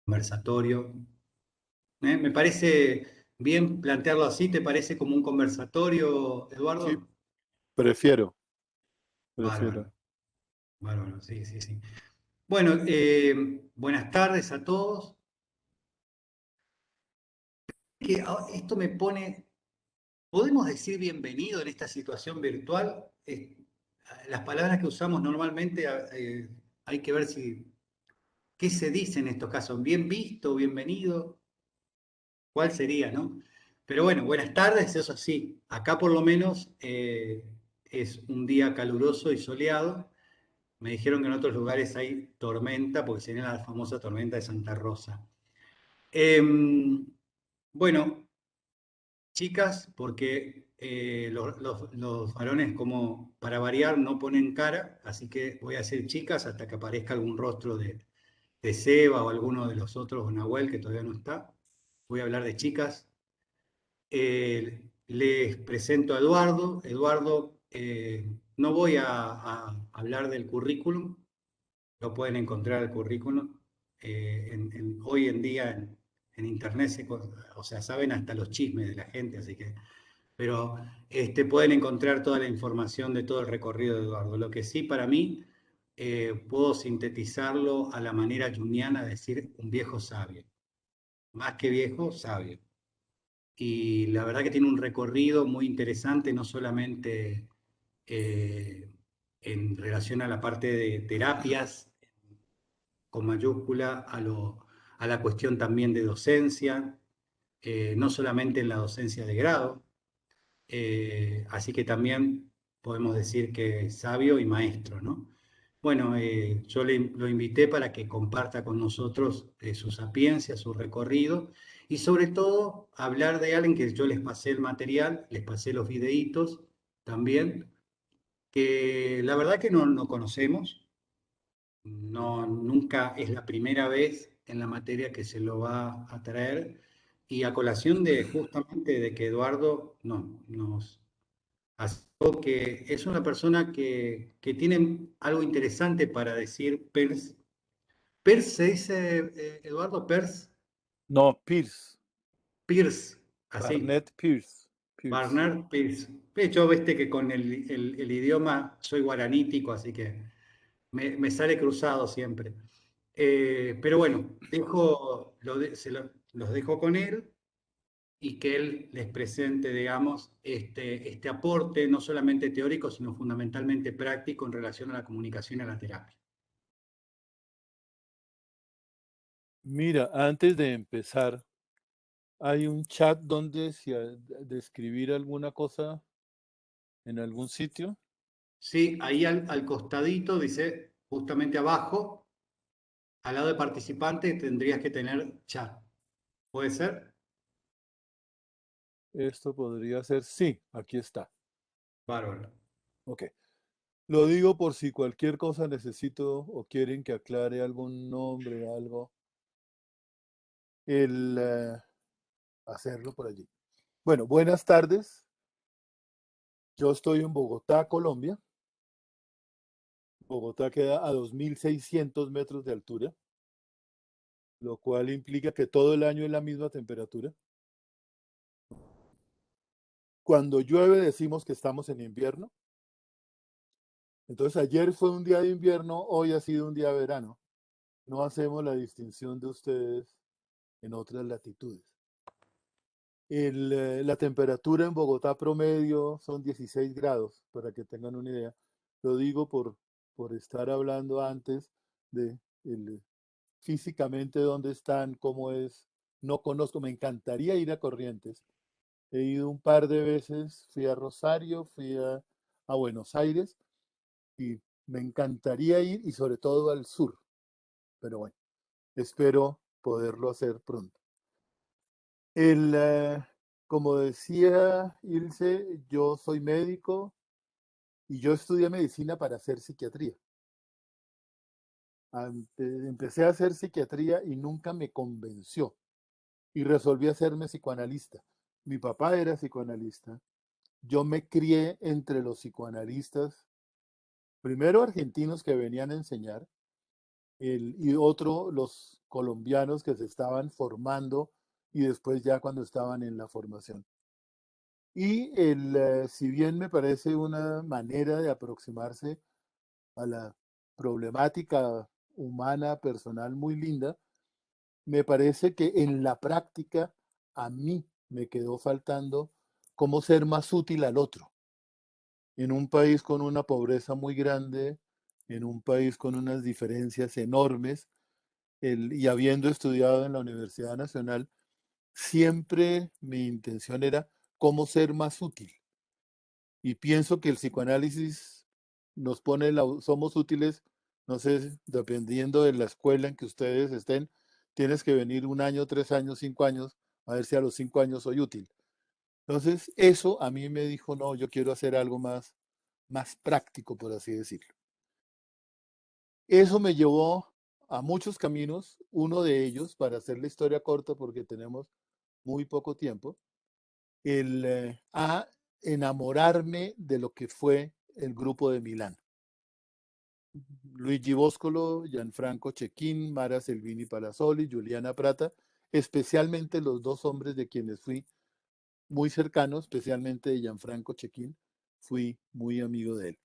conversatorio. Me parece bien plantearlo así, ¿te parece como un conversatorio, Sí, Eduardo? prefiero, prefiero. Bárbaro, bárbaro, sí, sí, sí. Bueno, buenas tardes a todos. Esto me pone, ¿podemos decir bienvenido en esta situación virtual? Las palabras que usamos normalmente hay que ver si, ¿qué se dice en estos casos? ¿Bien visto, bienvenido? ¿Cuál sería, no? Pero bueno, buenas tardes, eso sí, acá por lo menos es un día caluroso y soleado. Me dijeron que en otros lugares hay tormenta, porque sería la famosa tormenta de Santa Rosa. Bueno, chicas, porque los varones, como para variar, no ponen cara, así que voy a decir chicas hasta que aparezca algún rostro de Seba o alguno de los otros, o Nahuel, que todavía no está. Voy a hablar de chicas. Les presento a Eduardo. Eduardo, no voy a hablar del currículum, lo pueden encontrar el currículum. Hoy en día en internet, o sea, saben hasta los chismes de la gente, así que, pero pueden encontrar toda la información de todo el recorrido de Eduardo. Lo que sí para mí, puedo sintetizarlo a la manera junguiana de decir un viejo sabio, más que viejo, sabio. Y la verdad que tiene un recorrido muy interesante, no solamente eh, en relación a la parte de terapias con mayúscula, a la cuestión también de docencia, no solamente en la docencia de grado, así que también podemos decir que es sabio y maestro, ¿no? Bueno, yo lo invité para que comparta con nosotros su sapiencia, su recorrido y sobre todo hablar de alguien que yo les pasé el material, les pasé los videitos también, que la verdad que no conocemos, no, nunca es la primera vez en la materia que se lo va a traer y a colación de justamente de que Eduardo no, nos asó que es una persona que tiene algo interesante para decir. Pierce se dice, Eduardo, No, Pierce, Pierce, así, Barnett Pierce, Pierce. Barnard Pierce. Yo viste que con el idioma soy guaranítico, así que me sale cruzado siempre. Pero bueno, los dejo con él y que él les presente, digamos, este aporte no solamente teórico, sino fundamentalmente práctico en relación a la comunicación y a la terapia. Mira, antes de empezar, hay un chat donde si de escribir alguna cosa en algún sitio. Sí, ahí al costadito dice, justamente abajo, al lado de participante, tendrías que tener chat. ¿Puede ser? Esto podría ser, sí, aquí está. Bárbaro. Ok. Lo digo por si cualquier cosa necesito o quieren que aclare algún nombre, algo, el hacerlo por allí. Bueno, buenas tardes. Yo estoy en Bogotá, Colombia. Bogotá queda a 2.600 metros de altura, lo cual implica que todo el año es la misma temperatura. Cuando llueve decimos que estamos en invierno. Entonces ayer fue un día de invierno, hoy ha sido un día de verano. No hacemos la distinción de ustedes en otras latitudes. La temperatura en Bogotá promedio son 16 grados, para que tengan una idea. Lo digo por estar hablando antes de físicamente dónde están, cómo es. No conozco, me encantaría ir a Corrientes. He ido un par de veces, fui a Rosario, a Buenos Aires y me encantaría ir y sobre todo al sur. Pero bueno, espero poderlo hacer pronto. El, eh, Como decía Ilse, yo soy médico y yo estudié medicina para hacer psiquiatría. Empecé a hacer psiquiatría y nunca me convenció y resolví hacerme psicoanalista. Mi papá era psicoanalista. Yo me crié entre los psicoanalistas, primero argentinos que venían a enseñar y otro los colombianos que se estaban formando y después ya cuando estaban en la formación. Y si bien me parece una manera de aproximarse a la problemática humana, personal muy linda, me parece que en la práctica a mí me quedó faltando cómo ser más útil al otro. En un país con una pobreza muy grande, en un país con unas diferencias enormes, y habiendo estudiado en la Universidad Nacional, siempre mi intención era cómo ser más útil. Y pienso que el psicoanálisis nos pone, somos útiles, no sé, dependiendo de la escuela en que ustedes estén, tienes que venir 1 año, 3 años, 5 años, a ver si a los 5 años soy útil. Entonces, eso a mí me dijo, no, yo quiero hacer algo más práctico, por así decirlo. Eso me llevó a muchos caminos, uno de ellos, para hacer la historia corta, porque tenemos muy poco tiempo, a enamorarme de lo que fue el grupo de Milán. Luigi Boscolo, Gianfranco Cecchin, Mara Selvini Palazzoli, Juliana Prata, especialmente los dos hombres de quienes fui muy cercano, especialmente de Gianfranco Cecchin, fui muy amigo de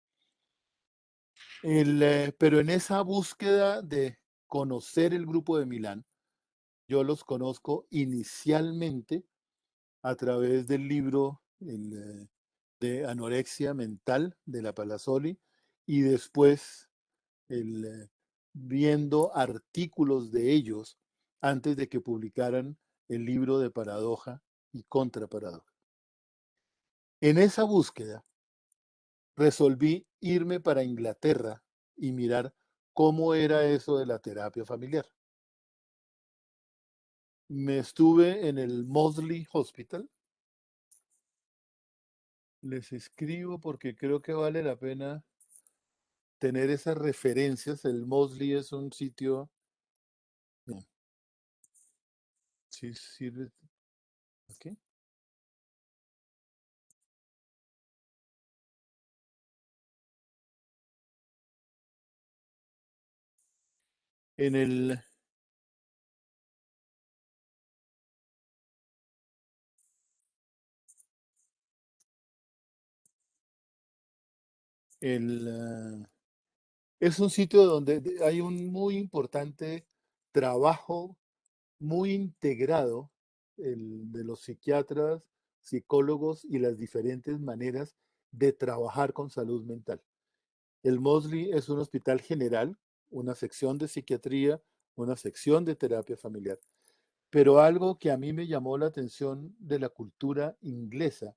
él. Pero en esa búsqueda de conocer el grupo de Milán, yo los conozco inicialmente a través del libro de Anorexia Mental de la Palazzoli y después viendo artículos de ellos antes de que publicaran el libro de Paradoja y Contraparadoja. En esa búsqueda resolví irme para Inglaterra y mirar cómo era eso de la terapia familiar. Me estuve en el Moseley Hospital. Les escribo porque creo que vale la pena tener esas referencias. El Moseley es un sitio, sí sirve, ¿ok? En el, es un sitio donde hay un muy importante trabajo, muy integrado, de los psiquiatras, psicólogos y las diferentes maneras de trabajar con salud mental. El Moseley es un hospital general, una sección de psiquiatría, una sección de terapia familiar. Pero algo que a mí me llamó la atención de la cultura inglesa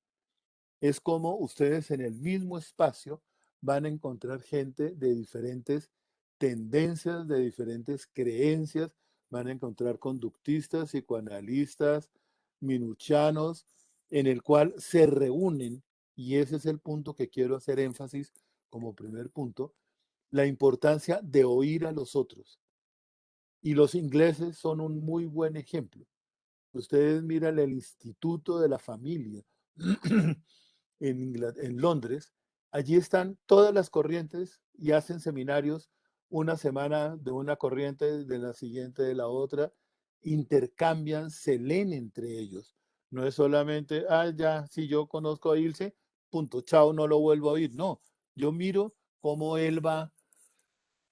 es como ustedes en el mismo espacio van a encontrar gente de diferentes tendencias, de diferentes creencias, van a encontrar conductistas, psicoanalistas, minuchianos, en el cual se reúnen, y ese es el punto que quiero hacer énfasis como primer punto, la importancia de oír a los otros. Y los ingleses son un muy buen ejemplo. Ustedes miran el Instituto de la Familia en Londres, allí están todas las corrientes y hacen seminarios una semana de una corriente, de la siguiente de la otra, intercambian, se leen entre ellos. No es solamente, ya, si yo conozco a Ilse, punto, chao, no lo vuelvo a oír. No, yo miro cómo él va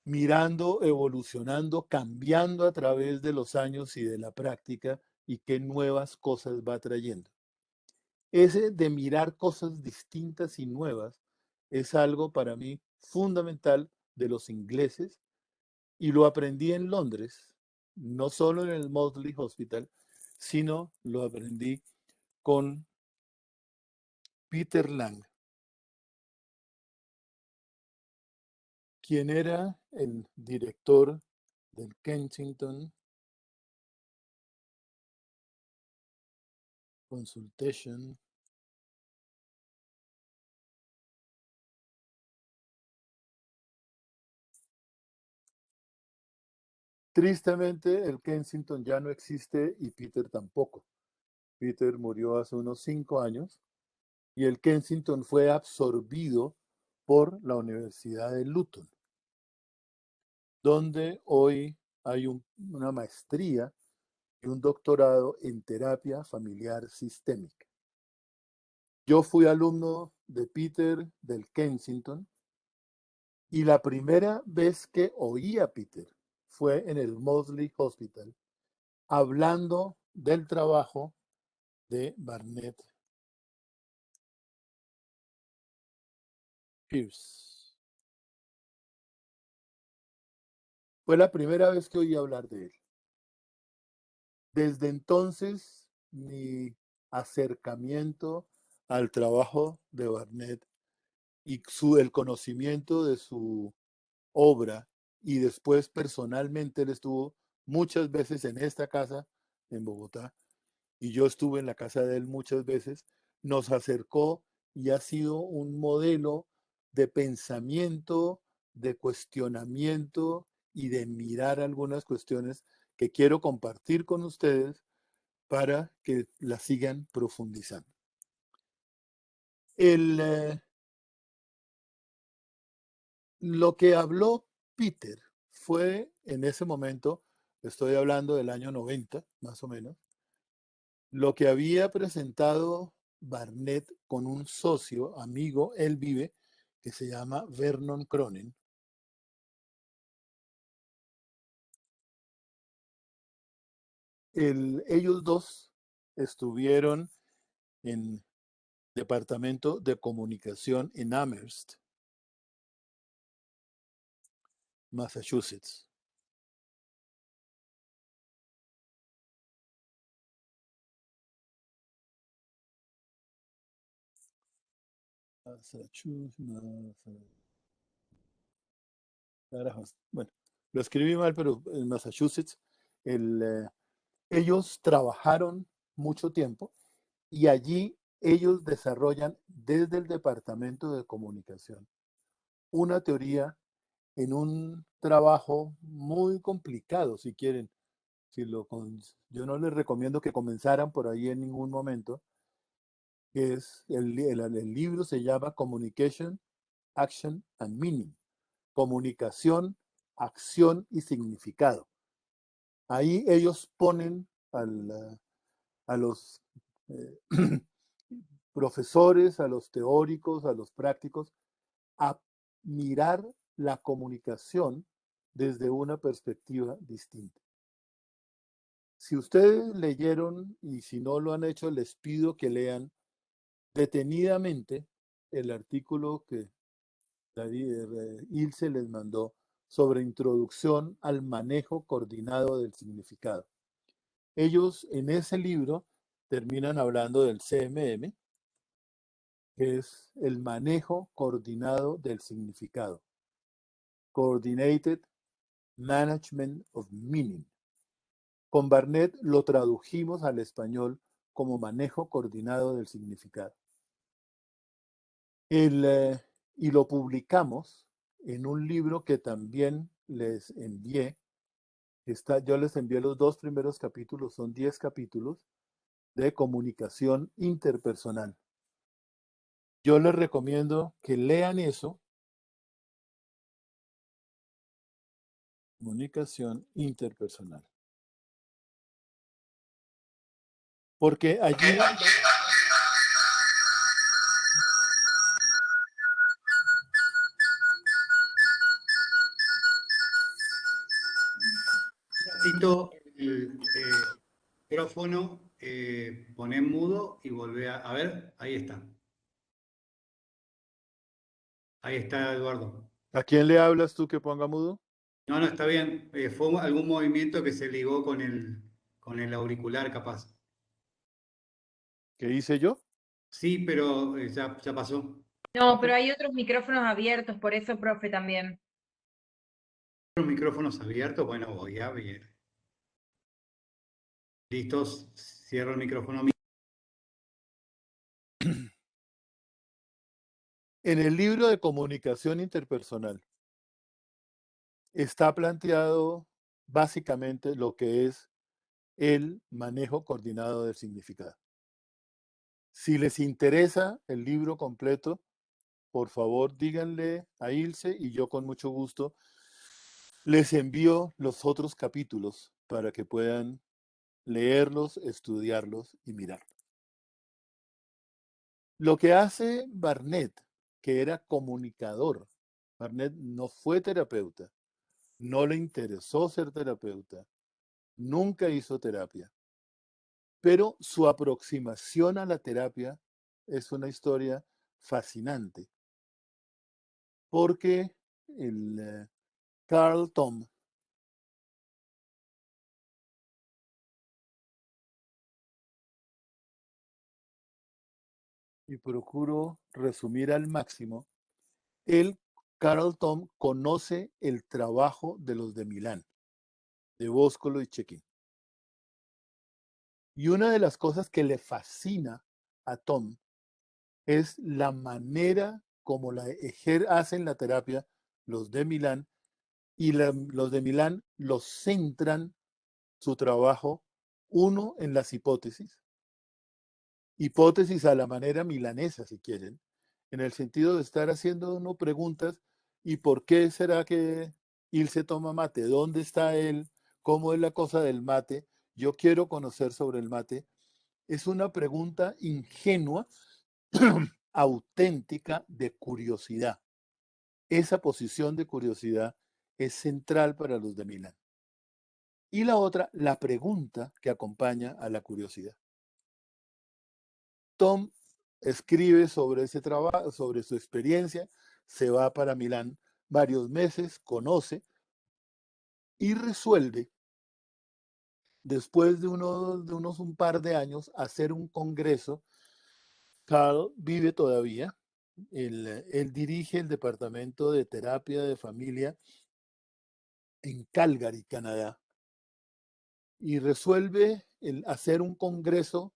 mirando, evolucionando, cambiando a través de los años y de la práctica y qué nuevas cosas va trayendo. Ese de mirar cosas distintas y nuevas es algo para mí fundamental de los ingleses y lo aprendí en Londres, no solo en el Moseley Hospital, sino lo aprendí con Peter Lang, quien era el director del Kensington Consultation. Tristemente, el Kensington ya no existe y Peter tampoco. Peter murió hace unos 5 años y el Kensington fue absorbido por la Universidad de Luton. donde hoy hay una maestría y un doctorado en terapia familiar sistémica. Yo fui alumno de Peter del Kensington y la primera vez que oí a Peter fue en el Moseley Hospital, hablando del trabajo de Barnett Pierce. Fue la primera vez que oí hablar de él. Desde entonces, mi acercamiento al trabajo de Barnett y el conocimiento de su obra, y después personalmente él estuvo muchas veces en esta casa en Bogotá y yo estuve en la casa de él muchas veces, nos acercó y ha sido un modelo de pensamiento, de cuestionamiento y de mirar algunas cuestiones que quiero compartir con ustedes para que las sigan profundizando. Lo que habló Peter fue en ese momento, estoy hablando del año 90, más o menos, lo que había presentado Barnett con un socio, amigo, él vive, que se llama Vernon Cronin. Ellos dos estuvieron en departamento de comunicación en Amherst, Massachusetts. Bueno, lo escribí mal, pero en Massachusetts, ellos trabajaron mucho tiempo y allí ellos desarrollan desde el departamento de comunicación una teoría en un trabajo muy complicado, si quieren. Yo no les recomiendo que comenzaran por ahí en ningún momento, que es el libro se llama Communication, Action and Meaning. Comunicación, acción y significado. Ahí ellos ponen a los profesores, a los teóricos, a los prácticos, a mirar la comunicación desde una perspectiva distinta. Si ustedes leyeron y si no lo han hecho, les pido que lean detenidamente el artículo que Ilse les mandó sobre introducción al manejo coordinado del significado. Ellos en ese libro terminan hablando del CMM, que es el manejo coordinado del significado. Coordinated Management of Meaning. Con Barnett lo tradujimos al español como manejo coordinado del significado. Y lo publicamos en un libro que también les envié. Yo les envié los 2 primeros capítulos, son 10 capítulos de comunicación interpersonal. Yo les recomiendo que lean eso. Comunicación interpersonal. Porque allí Necesito el micrófono, poner mudo y volver a ver, ahí está. Ahí está, Eduardo. ¿A quién le hablas tú que ponga mudo? No, no, está bien. Fue algún movimiento que se ligó con el auricular, capaz. ¿Qué hice yo? Sí, pero ya pasó. No, pero hay otros micrófonos abiertos, por eso, profe, también. Los micrófonos abiertos, bueno, voy a ver. Listos, cierro el micrófono. En el libro de comunicación interpersonal está planteado básicamente lo que es el manejo coordinado del significado. Si les interesa el libro completo, por favor díganle a Ilse y yo con mucho gusto Les envío los otros capítulos para que puedan leerlos, estudiarlos y mirar. Lo que hace Barnett, que era comunicador, Barnett no fue terapeuta, no le interesó ser terapeuta, nunca hizo terapia, pero su aproximación a la terapia es una historia fascinante, porque el Carl Tom, y procuro resumir al máximo, el Carl Tom conoce el trabajo de los de Milán, de Boscolo y Chequín. Y una de las cosas que le fascina a Tom es la manera como hacen la terapia los de Milán, y los de Milán los centran su trabajo, uno, en las hipótesis a la manera milanesa, si quieren, en el sentido de estar haciendo uno preguntas: ¿y por qué será que Ilse toma mate? ¿Dónde está él? ¿Cómo es la cosa del mate? Yo quiero conocer sobre el mate. Es una pregunta ingenua, auténtica, de curiosidad. Esa posición de curiosidad es central para los de Milán. Y la otra, la pregunta que acompaña a la curiosidad. Tom escribe sobre ese trabajo, sobre su experiencia, se va para Milán varios meses, conoce y resuelve, después de unos un par de años, hacer un congreso. Carl vive todavía, él dirige el departamento de terapia de familia en Calgary, Canadá, y resuelve hacer un congreso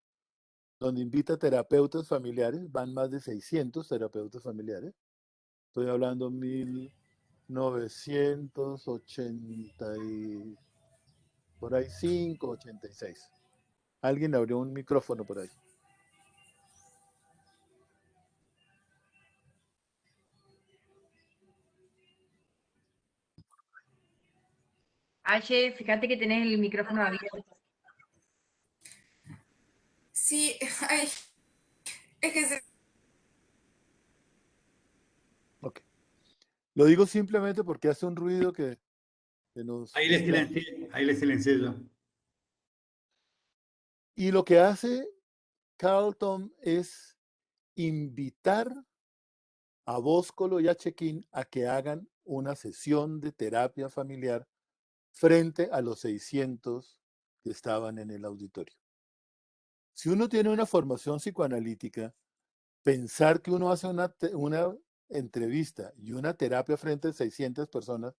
donde invita terapeutas familiares, van más de 600 terapeutas familiares. Estoy hablando 1980 y por ahí 5, 86. Alguien abrió un micrófono por ahí. Aye, fíjate que tenés el micrófono abierto. Sí, ay, es que Ok. Lo digo simplemente porque hace un ruido que nos Ahí distrae. le silencié yo. Y lo que hace Carlton es invitar a Bóscolo y a Chequín a que hagan una sesión de terapia familiar frente a los 600 que estaban en el auditorio. Si uno tiene una formación psicoanalítica, pensar que uno hace una entrevista y una terapia frente a 600 personas,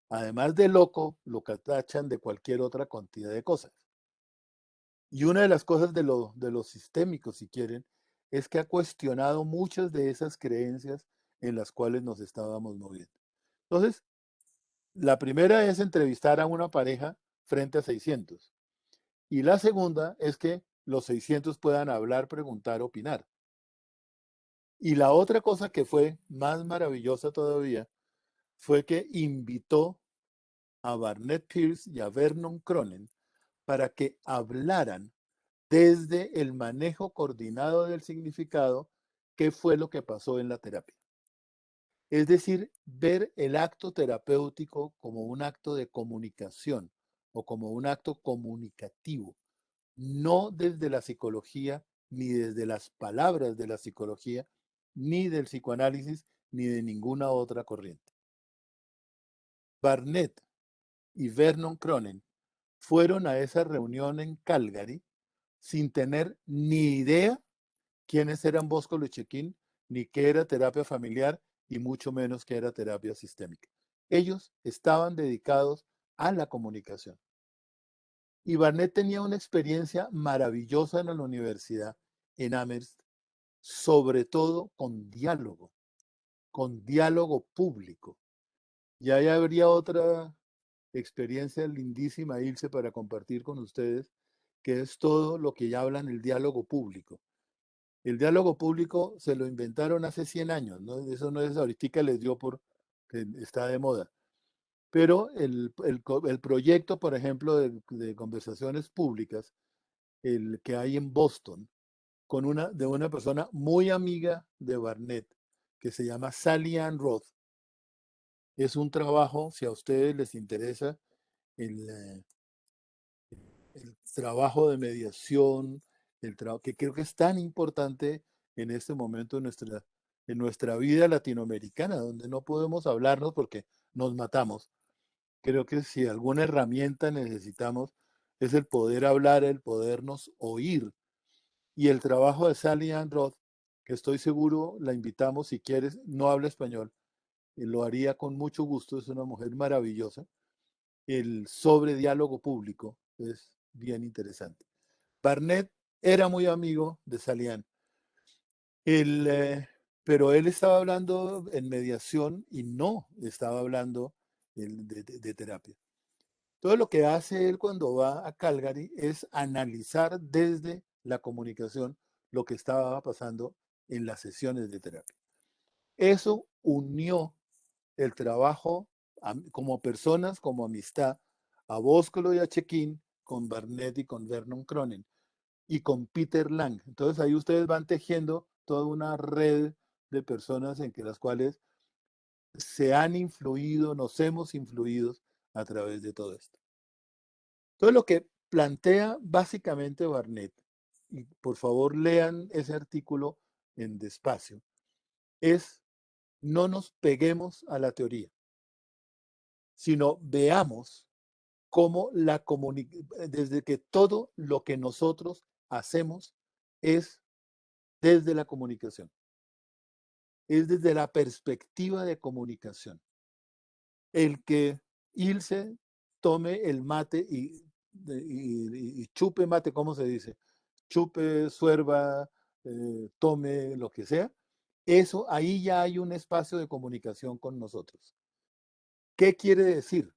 además de loco, lo catachan de cualquier otra cantidad de cosas. Y una de las cosas de lo sistémico, si quieren, es que ha cuestionado muchas de esas creencias en las cuales nos estábamos moviendo. Entonces, la primera es entrevistar a una pareja frente a 600. Y la segunda es que los 600 puedan hablar, preguntar, opinar. Y la otra cosa que fue más maravillosa todavía fue que invitó a Barnett Pierce y a Vernon Cronen para que hablaran desde el manejo coordinado del significado qué fue lo que pasó en la terapia. Es decir, ver el acto terapéutico como un acto de comunicación o como un acto comunicativo, no desde la psicología, ni desde las palabras de la psicología, ni del psicoanálisis, ni de ninguna otra corriente. Barnett y Vernon Cronen fueron a esa reunión en Calgary sin tener ni idea quiénes eran Bosco Luchequín, ni qué era terapia familiar, y mucho menos qué era terapia sistémica. Ellos estaban dedicados a la comunicación. Y Barnett tenía una experiencia maravillosa en la universidad, en Amherst, sobre todo con diálogo público. Y ahí habría otra experiencia lindísima, Ilse, para compartir con ustedes, que es todo lo que ya hablan el diálogo público. El diálogo público se lo inventaron hace 100 años, ¿no? Eso no es ahorita les dio por que está de moda. Pero el proyecto, por ejemplo, de conversaciones públicas, el que hay en Boston, de una persona muy amiga de Barnett, que se llama Sally Ann Roth, es un trabajo, si a ustedes les interesa, el, eh, el trabajo de mediación, que creo que es tan importante en este momento en nuestra vida latinoamericana, donde no podemos hablarnos porque nos matamos. Creo que si alguna herramienta necesitamos es el poder hablar, el podernos oír. Y el trabajo de Sally Ann Roth, que estoy seguro la invitamos si quieres, no habla español, y lo haría con mucho gusto, es una mujer maravillosa. El sobre diálogo público es bien interesante. Barnett era muy amigo de Salian, el, pero él estaba hablando en mediación y no estaba hablando de terapia. Todo lo que hace él cuando va a Calgary es analizar desde la comunicación lo que estaba pasando en las sesiones de terapia. Eso unió el trabajo como personas, como amistad, a Boscolo y a Chequín con Barnett y con Vernon Cronin y con Peter Lang. Entonces ahí ustedes van tejiendo toda una red de personas en que las cuales se han influido, nos hemos influido a través de todo esto. Todo lo que plantea básicamente Barnett, y por favor lean ese artículo en despacio, es no nos peguemos a la teoría, sino veamos cómo desde que todo lo que nosotros hacemos es desde la comunicación, es desde la perspectiva de comunicación. El que Ilse tome el mate y chupe mate, ¿cómo se dice? Chupe, suerba, tome, lo que sea. Eso, ahí ya hay un espacio de comunicación con nosotros. ¿Qué quiere decir?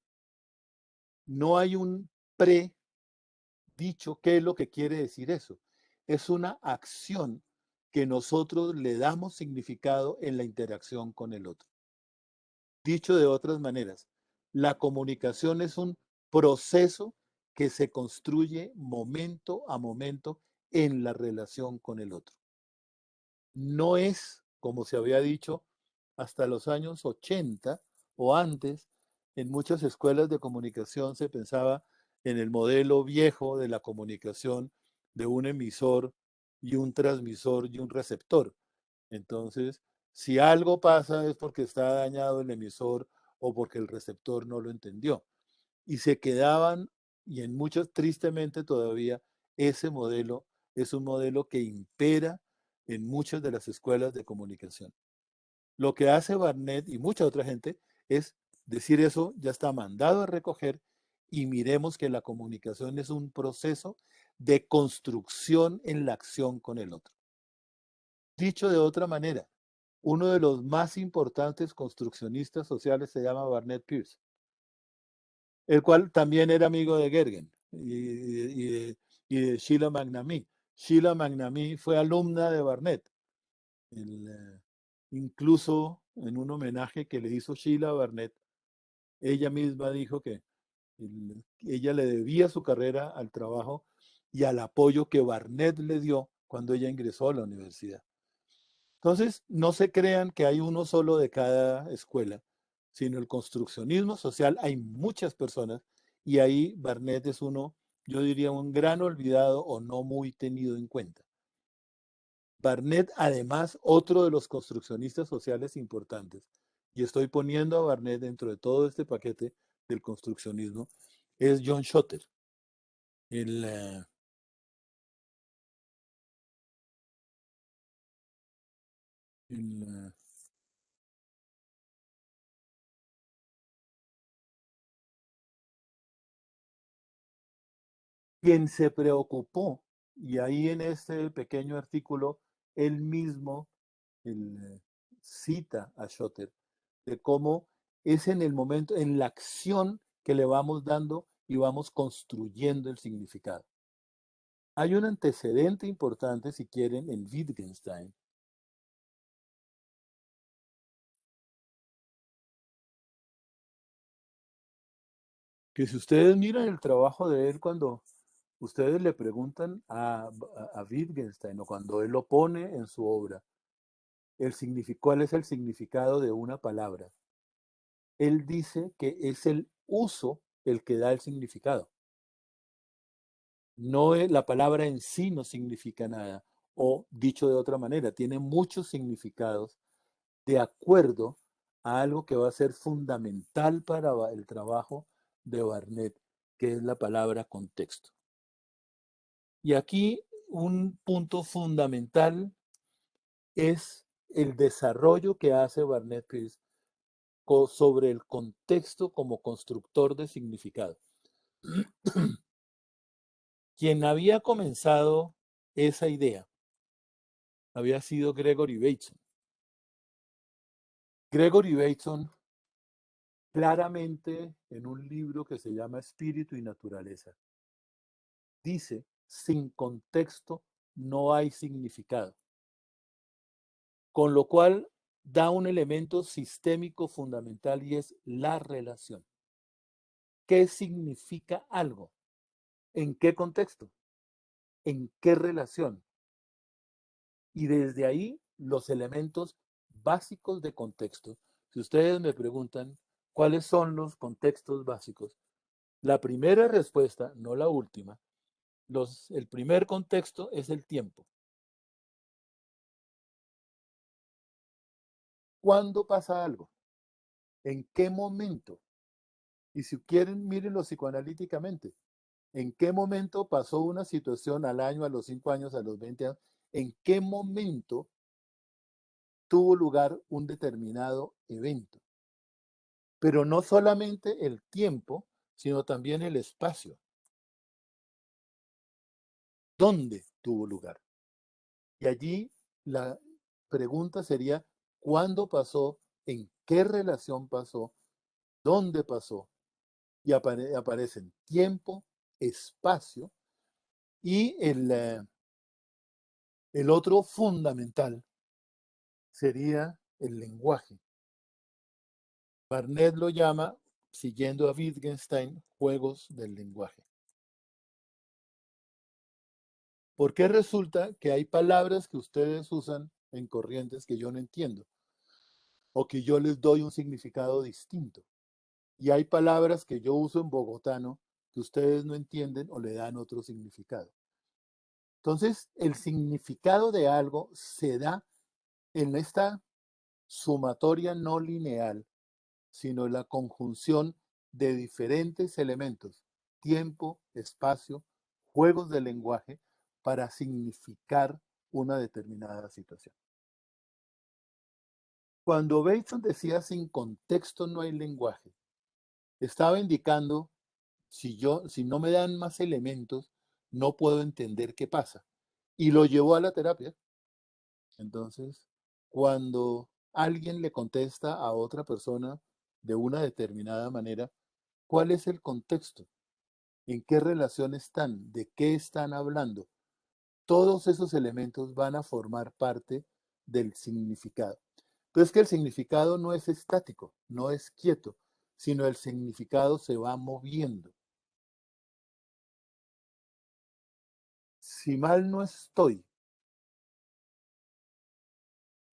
No hay un predicho, ¿qué es lo que quiere decir eso? Es una acción que nosotros le damos significado en la interacción con el otro. Dicho de otras maneras, la comunicación es un proceso que se construye momento a momento en la relación con el otro. No es, como se había dicho, hasta los años 80 o antes, en muchas escuelas de comunicación se pensaba en el modelo viejo de la comunicación de un emisor y un transmisor y un receptor. Entonces, si algo pasa es porque está dañado el emisor o porque el receptor no lo entendió. Y se quedaban, y en muchos, tristemente todavía, ese modelo es un modelo que impera en muchas de las escuelas de comunicación. Lo que hace Barnett y mucha otra gente es decir eso ya está mandado a recoger y miremos que la comunicación es un proceso de construcción en la acción con el otro. Dicho de otra manera, uno de los más importantes construccionistas sociales se llama Barnett Pierce, el cual también era amigo de Gergen y de Sheila McNamee. Sheila McNamee fue alumna de Barnett. Incluso en un homenaje que le hizo Sheila a Barnett, ella misma dijo que ella le debía su carrera al trabajo y al apoyo que Barnett le dio cuando ella ingresó a la universidad. Entonces, no se crean que hay uno solo de cada escuela, sino el construccionismo social hay muchas personas y ahí Barnett es uno, yo diría, un gran olvidado o no muy tenido en cuenta. Barnett, además, otro de los construccionistas sociales importantes, y estoy poniendo a Barnett dentro de todo este paquete del construccionismo, es John Schotter, el, eh, el, eh, quien se preocupó, y ahí en este pequeño artículo, él mismo él, cita a Schotter, de cómo es en el momento, en la acción que le vamos dando y vamos construyendo el significado. Hay un antecedente importante, si quieren, en Wittgenstein. que si ustedes miran el trabajo de él cuando ustedes le preguntan a Wittgenstein o cuando él lo pone en su obra, ¿cuál es el significado de una palabra? Él dice que es el uso el que da el significado. No es, la palabra en sí no significa nada. O dicho de otra manera, tiene muchos significados de acuerdo a algo que va a ser fundamental para el trabajo de Barnett, que es la palabra contexto. Y aquí un punto fundamental es el desarrollo que hace Barnett Peirce sobre el contexto como constructor de significado. Quien había comenzado esa idea había sido Gregory Bateson. Gregory Bateson claramente en un libro que se llama Espíritu y Naturaleza dice, sin contexto no hay significado. Con lo cual da un elemento sistémico fundamental y es la relación. ¿Qué significa algo? ¿En qué contexto? ¿En qué relación? Y desde ahí los elementos básicos de contexto. Si ustedes me preguntan cuáles son los contextos básicos, la primera respuesta, no la última, el primer contexto es el tiempo. ¿Cuándo pasa algo? ¿En qué momento? Y si quieren, mírenlo psicoanalíticamente. ¿En qué momento pasó una situación al año, a los 5 años, a los 20 años? ¿En qué momento tuvo lugar un determinado evento? Pero no solamente el tiempo, sino también el espacio. ¿Dónde tuvo lugar? Y allí la pregunta sería, ¿cuándo pasó? ¿En qué relación pasó? ¿Dónde pasó? Y aparecen tiempo, espacio y el otro fundamental sería el lenguaje. Barnett lo llama, siguiendo a Wittgenstein, juegos del lenguaje. ¿Por qué resulta que hay palabras que ustedes usan en corrientes que yo no entiendo? O que yo les doy un significado distinto. Y hay palabras que yo uso en bogotano que ustedes no entienden o le dan otro significado. Entonces, el significado de algo se da en esta sumatoria no lineal, sino la conjunción de diferentes elementos, tiempo, espacio, juegos de lenguaje, para significar una determinada situación. Cuando Bateson decía sin contexto no hay lenguaje, estaba indicando si no me dan más elementos, no puedo entender qué pasa. Y lo llevó a la terapia. Entonces, cuando alguien le contesta a otra persona de una determinada manera, ¿cuál es el contexto? ¿En qué relación están? ¿De qué están hablando? Todos esos elementos van a formar parte del significado. Entonces, que el significado no es estático, no es quieto, sino el significado se va moviendo. Si mal no estoy,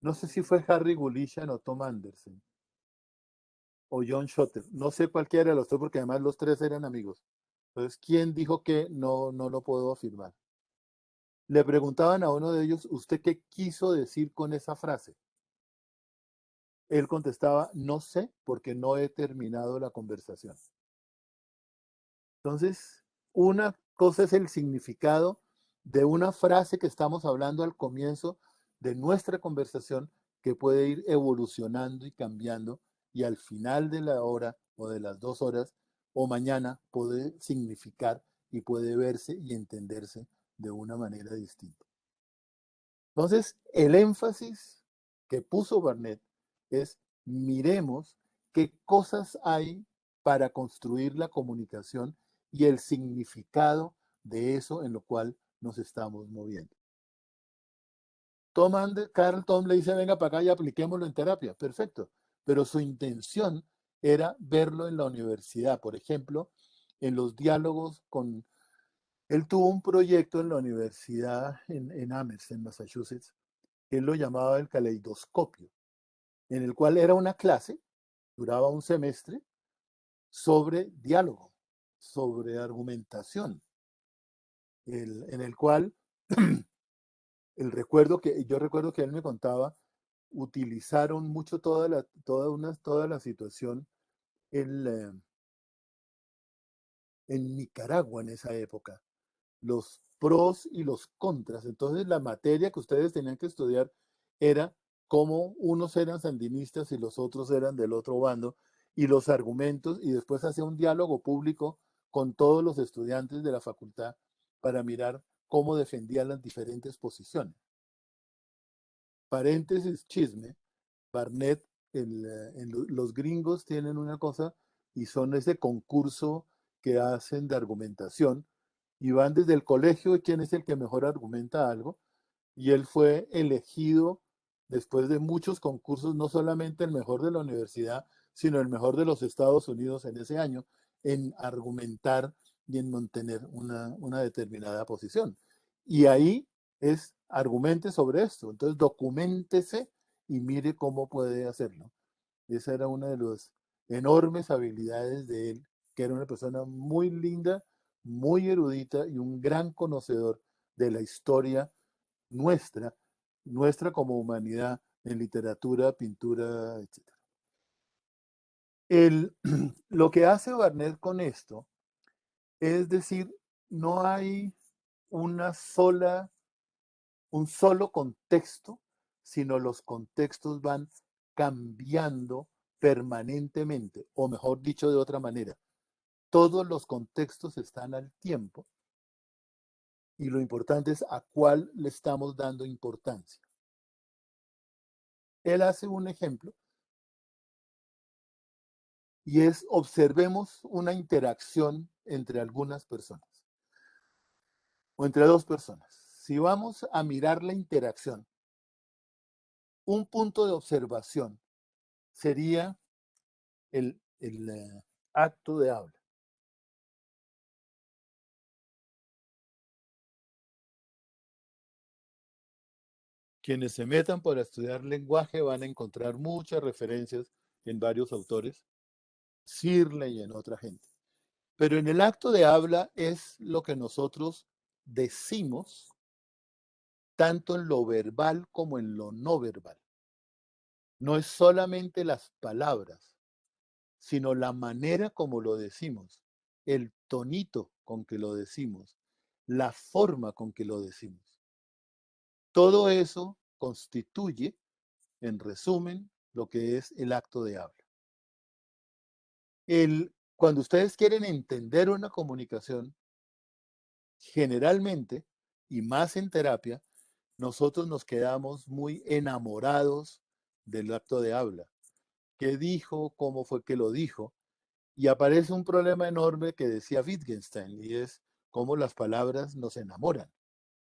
no sé si fue Harry Gulishan o Tom Anderson o John Schotter, no sé cualquiera de los tres porque además los tres eran amigos. Entonces, ¿quién dijo que no, no lo puedo afirmar? Le preguntaban a uno de ellos, ¿usted qué quiso decir con esa frase? Él contestaba, no sé, porque no he terminado la conversación. Entonces, una cosa es el significado de una frase que estamos hablando al comienzo de nuestra conversación que puede ir evolucionando y cambiando y al final de la hora o de las 2 horas o mañana puede significar y puede verse y entenderse de una manera distinta. Entonces, el énfasis que puso Barnett es miremos qué cosas hay para construir la comunicación y el significado de eso en lo cual nos estamos moviendo. Carl Tom le dice, venga para acá y apliquémoslo en terapia. Perfecto. Pero su intención era verlo en la universidad. Por ejemplo, en los diálogos con... Él tuvo un proyecto en la universidad en Amherst, en Massachusetts, que él lo llamaba el caleidoscopio, en el cual era una clase, duraba un semestre, sobre diálogo, sobre argumentación, en el cual yo recuerdo que él me contaba, utilizaron mucho toda la situación en, en Nicaragua en esa época, los pros y los contras. Entonces la materia que ustedes tenían que estudiar era cómo unos eran sandinistas y los otros eran del otro bando, y los argumentos, y después hacía un diálogo público con todos los estudiantes de la facultad para mirar cómo defendían las diferentes posiciones. Paréntesis, chisme, Barnett, los gringos tienen una cosa y son ese concurso que hacen de argumentación y van desde el colegio de quién es el que mejor argumenta algo, y él fue elegido después de muchos concursos, no solamente el mejor de la universidad, sino el mejor de los Estados Unidos en ese año, en argumentar y en mantener una determinada posición. Y ahí es argumente sobre esto, entonces documentese y mire cómo puede hacerlo. Esa era una de las enormes habilidades de él, que era una persona muy linda, muy erudita y un gran conocedor de la historia nuestra, nuestra como humanidad en literatura, pintura, etc. Lo que hace Barnett con esto es decir, no hay una sola, un solo contexto, sino los contextos van cambiando permanentemente, o mejor dicho de otra manera, todos los contextos están al tiempo y lo importante es a cuál le estamos dando importancia. Él hace un ejemplo y es observemos una interacción entre algunas personas o entre dos personas. Si vamos a mirar la interacción, un punto de observación sería el acto de habla. Quienes se metan por estudiar lenguaje van a encontrar muchas referencias en varios autores, Searle y en otra gente. Pero en el acto de habla es lo que nosotros decimos, tanto en lo verbal como en lo no verbal. No es solamente las palabras, sino la manera como lo decimos, el tonito con que lo decimos, la forma con que lo decimos. Todo eso constituye, en resumen, lo que es el acto de habla. Cuando ustedes quieren entender una comunicación, generalmente, y más en terapia, nosotros nos quedamos muy enamorados del acto de habla. ¿Qué dijo? ¿Cómo fue que lo dijo? Y aparece un problema enorme que decía Wittgenstein, y es cómo las palabras nos enamoran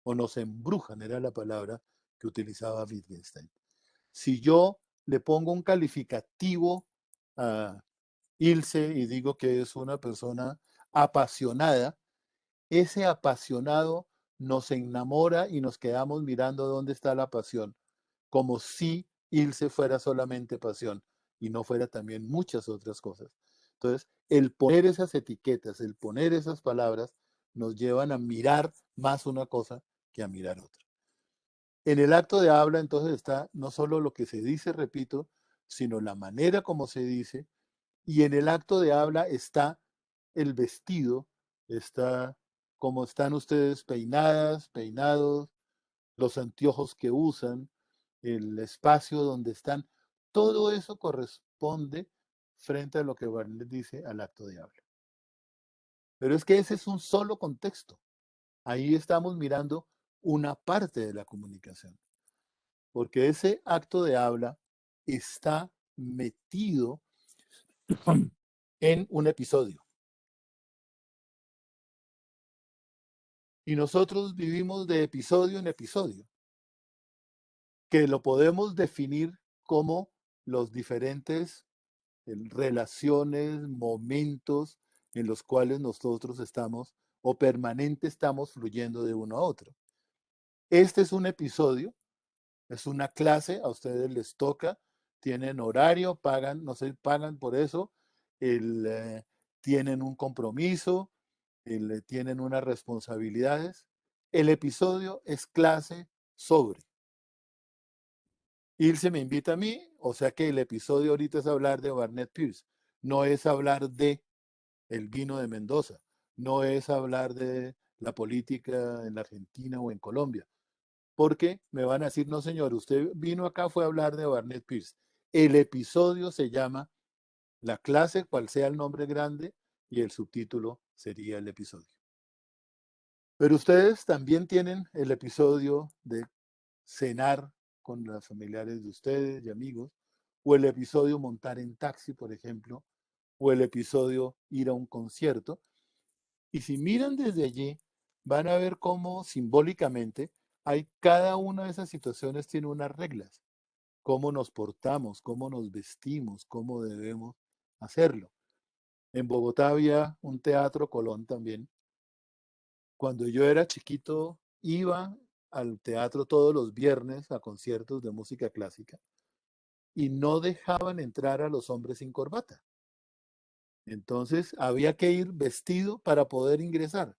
o nos embrujan, era la palabra que utilizaba Wittgenstein. Si yo le pongo un calificativo a Ilse y digo que es una persona apasionada, ese apasionado nos enamora y nos quedamos mirando dónde está la pasión, como si Ilse fuera solamente pasión y no fuera también muchas otras cosas. Entonces, el poner esas etiquetas, el poner esas palabras, nos llevan a mirar más una cosa que a mirar otra. En el acto de habla, entonces, está no solo lo que se dice, repito, sino la manera como se dice, y en el acto de habla está el vestido, está cómo están ustedes peinadas, peinados, los anteojos que usan, el espacio donde están, todo eso corresponde frente a lo que Barnett dice al acto de habla. Pero es que ese es un solo contexto. Ahí estamos mirando una parte de la comunicación, porque ese acto de habla está metido en un episodio. Y nosotros vivimos de episodio en episodio, que lo podemos definir como los diferentes relaciones, momentos en los cuales nosotros estamos o permanente estamos fluyendo de uno a otro. Este es un episodio, es una clase, a ustedes les toca, tienen horario, pagan, no sé, pagan por eso, tienen un compromiso, tienen unas responsabilidades. El episodio es clase sobre. Ilse me invita a mí, o sea que el episodio ahorita es hablar de Barnett Pierce, no es hablar de el vino de Mendoza, no es hablar de la política en la Argentina o en Colombia, porque me van a decir, no señor, usted vino acá fue a hablar de Barnett Pierce. El episodio se llama La clase, cual sea el nombre grande, y el subtítulo sería el episodio. Pero ustedes también tienen el episodio de cenar con los familiares de ustedes y amigos, o el episodio montar en taxi, por ejemplo, o el episodio ir a un concierto. Y si miran desde allí, van a ver cómo simbólicamente hay cada una de esas situaciones tiene unas reglas, cómo nos portamos, cómo nos vestimos, cómo debemos hacerlo. En Bogotá había un teatro Colón también. Cuando yo era chiquito, iba al teatro todos los viernes a conciertos de música clásica y no dejaban entrar a los hombres sin corbata. Entonces había que ir vestido para poder ingresar.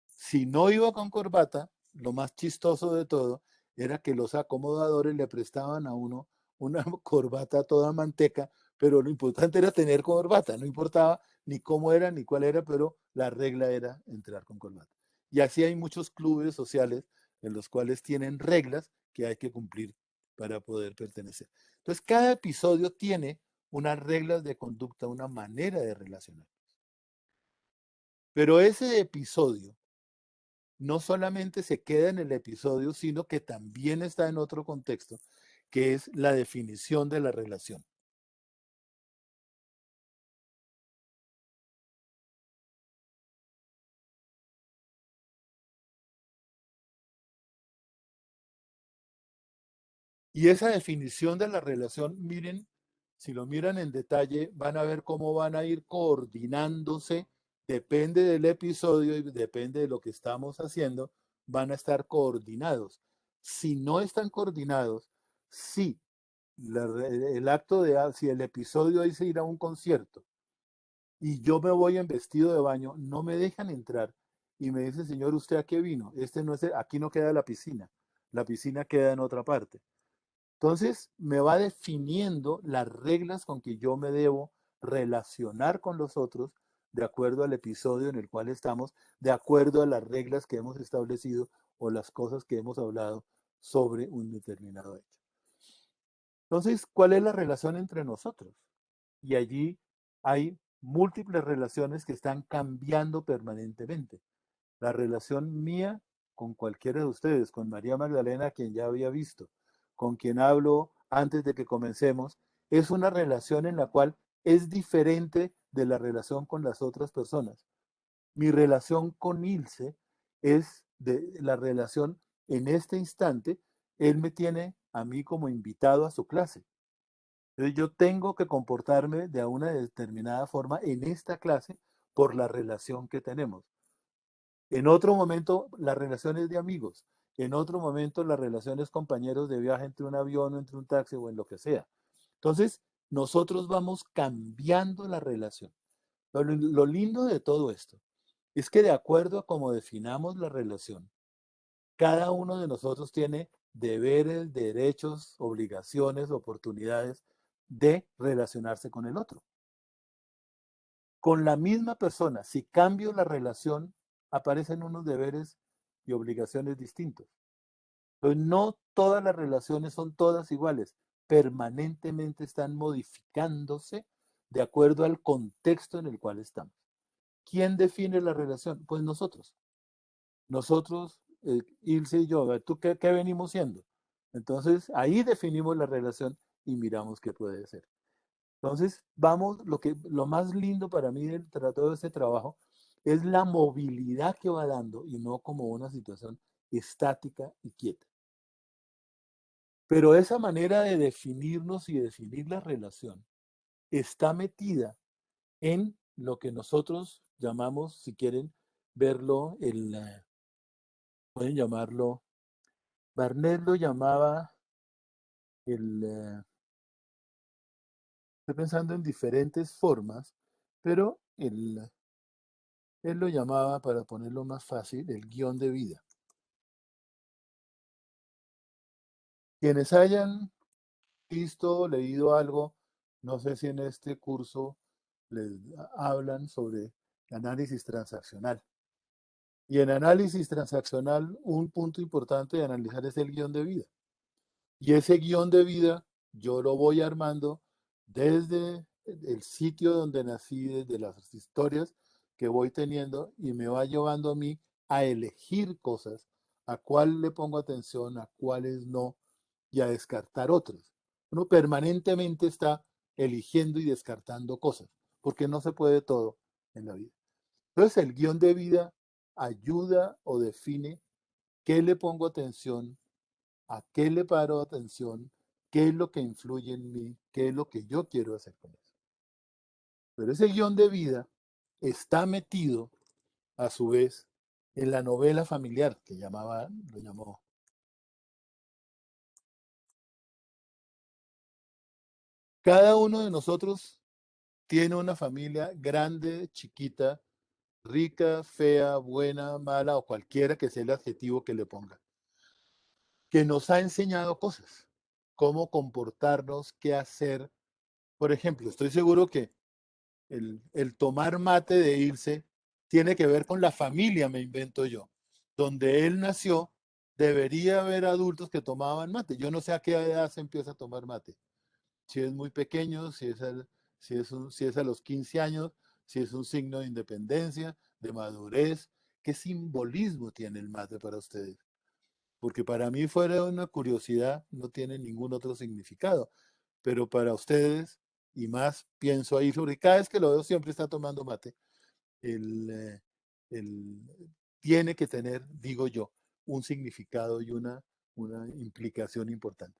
Si no iba con corbata, lo más chistoso de todo era que los acomodadores le prestaban a uno una corbata toda manteca, pero lo importante era tener corbata, no importaba ni cómo era ni cuál era, pero la regla era entrar con corbata. Y así hay muchos clubes sociales en los cuales tienen reglas que hay que cumplir para poder pertenecer. Entonces, cada episodio tiene unas reglas de conducta, una manera de relacionar. Pero ese episodio no solamente se queda en el episodio, sino que también está en otro contexto, que es la definición de la relación. Y esa definición de la relación, miren, si lo miran en detalle, van a ver cómo van a ir coordinándose, depende del episodio y depende de lo que estamos haciendo, van a estar coordinados. Si no están coordinados, si el acto de, si el episodio dice ir a un concierto y yo me voy en vestido de baño, no me dejan entrar y me dice, señor, ¿usted a qué vino? Este no es, aquí no queda la piscina queda en otra parte. Entonces, me va definiendo las reglas con que yo me debo relacionar con los otros de acuerdo al episodio en el cual estamos, de acuerdo a las reglas que hemos establecido o las cosas que hemos hablado sobre un determinado hecho. Entonces, ¿cuál es la relación entre nosotros? Y allí hay múltiples relaciones que están cambiando permanentemente. La relación mía con cualquiera de ustedes, con María Magdalena, quien ya había visto, con quien hablo antes de que comencemos, es una relación en la cual es diferente de la relación con las otras personas. Mi relación con Ilse es de la relación en este instante, él me tiene a mí como invitado a su clase. Entonces yo tengo que comportarme de una determinada forma en esta clase por la relación que tenemos. En otro momento, las relaciones de amigos. En otro momento, las relaciones compañeros de viaje entre un avión o entre un taxi o en lo que sea. Entonces, nosotros vamos cambiando la relación. Pero lo lindo de todo esto es que de acuerdo a cómo definamos la relación, cada uno de nosotros tiene deberes, derechos, obligaciones, oportunidades de relacionarse con el otro. Con la misma persona, si cambio la relación, aparecen unos deberes y obligaciones distintos. Entonces, no todas las relaciones son todas iguales, permanentemente están modificándose de acuerdo al contexto en el cual estamos. ¿Quién define la relación? Pues nosotros. Nosotros, Ilse y yo, ¿tú qué venimos siendo? Entonces, ahí definimos la relación y miramos qué puede ser. Entonces, vamos, lo más lindo para mí de todo este trabajo es la movilidad que va dando y no como una situación estática y quieta. Pero esa manera de definirnos y definir la relación está metida en lo que nosotros llamamos, si quieren verlo, pueden llamarlo, Barnett lo llamaba estoy pensando en diferentes formas, pero él lo llamaba, para ponerlo más fácil, el guión de vida. Quienes hayan visto, leído algo, no sé si en este curso les hablan sobre análisis transaccional. Y en análisis transaccional, un punto importante de analizar es el guión de vida. Y ese guión de vida yo lo voy armando desde el sitio donde nací, desde las historias que voy teniendo, y me va llevando a mí a elegir cosas, a cuál le pongo atención, a cuáles no, y a descartar otras. Uno permanentemente está eligiendo y descartando cosas, porque no se puede todo en la vida. Entonces el guión de vida ayuda o define qué le pongo atención, a qué le paro atención, qué es lo que influye en mí, qué es lo que yo quiero hacer con eso. Pero ese guión de vida está metido, a su vez, en la novela familiar que lo llamó. Cada uno de nosotros tiene una familia grande, chiquita, rica, fea, buena, mala o cualquiera que sea el adjetivo que le ponga, que nos ha enseñado cosas, cómo comportarnos, qué hacer. Por ejemplo, estoy seguro que el tomar mate de irse tiene que ver con la familia, me invento yo. Donde él nació, debería haber adultos que tomaban mate. Yo no sé a qué edad se empieza a tomar mate. Si es muy pequeño, si es a los 15 años, si es un signo de independencia, de madurez. ¿Qué simbolismo tiene el mate para ustedes? Porque para mí fuera una curiosidad, no tiene ningún otro significado. Pero para ustedes, y más pienso ahí sobre, cada vez que lo veo siempre está tomando mate, el, eh, el- tiene que tener, digo yo, un significado y una implicación importante.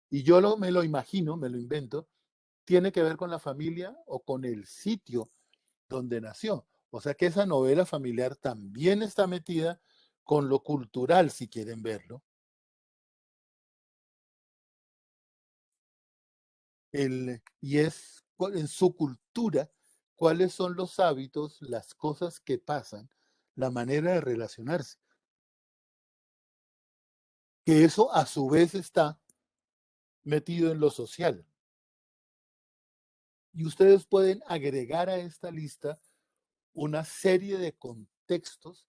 Y yo me lo imagino, me lo invento, tiene que ver con la familia o con el sitio donde nació. O sea que esa novela familiar también está metida con lo cultural, si quieren verlo. Y es en su cultura cuáles son los hábitos, las cosas que pasan, la manera de relacionarse. Que eso a su vez está metido en lo social. Y ustedes pueden agregar a esta lista una serie de contextos,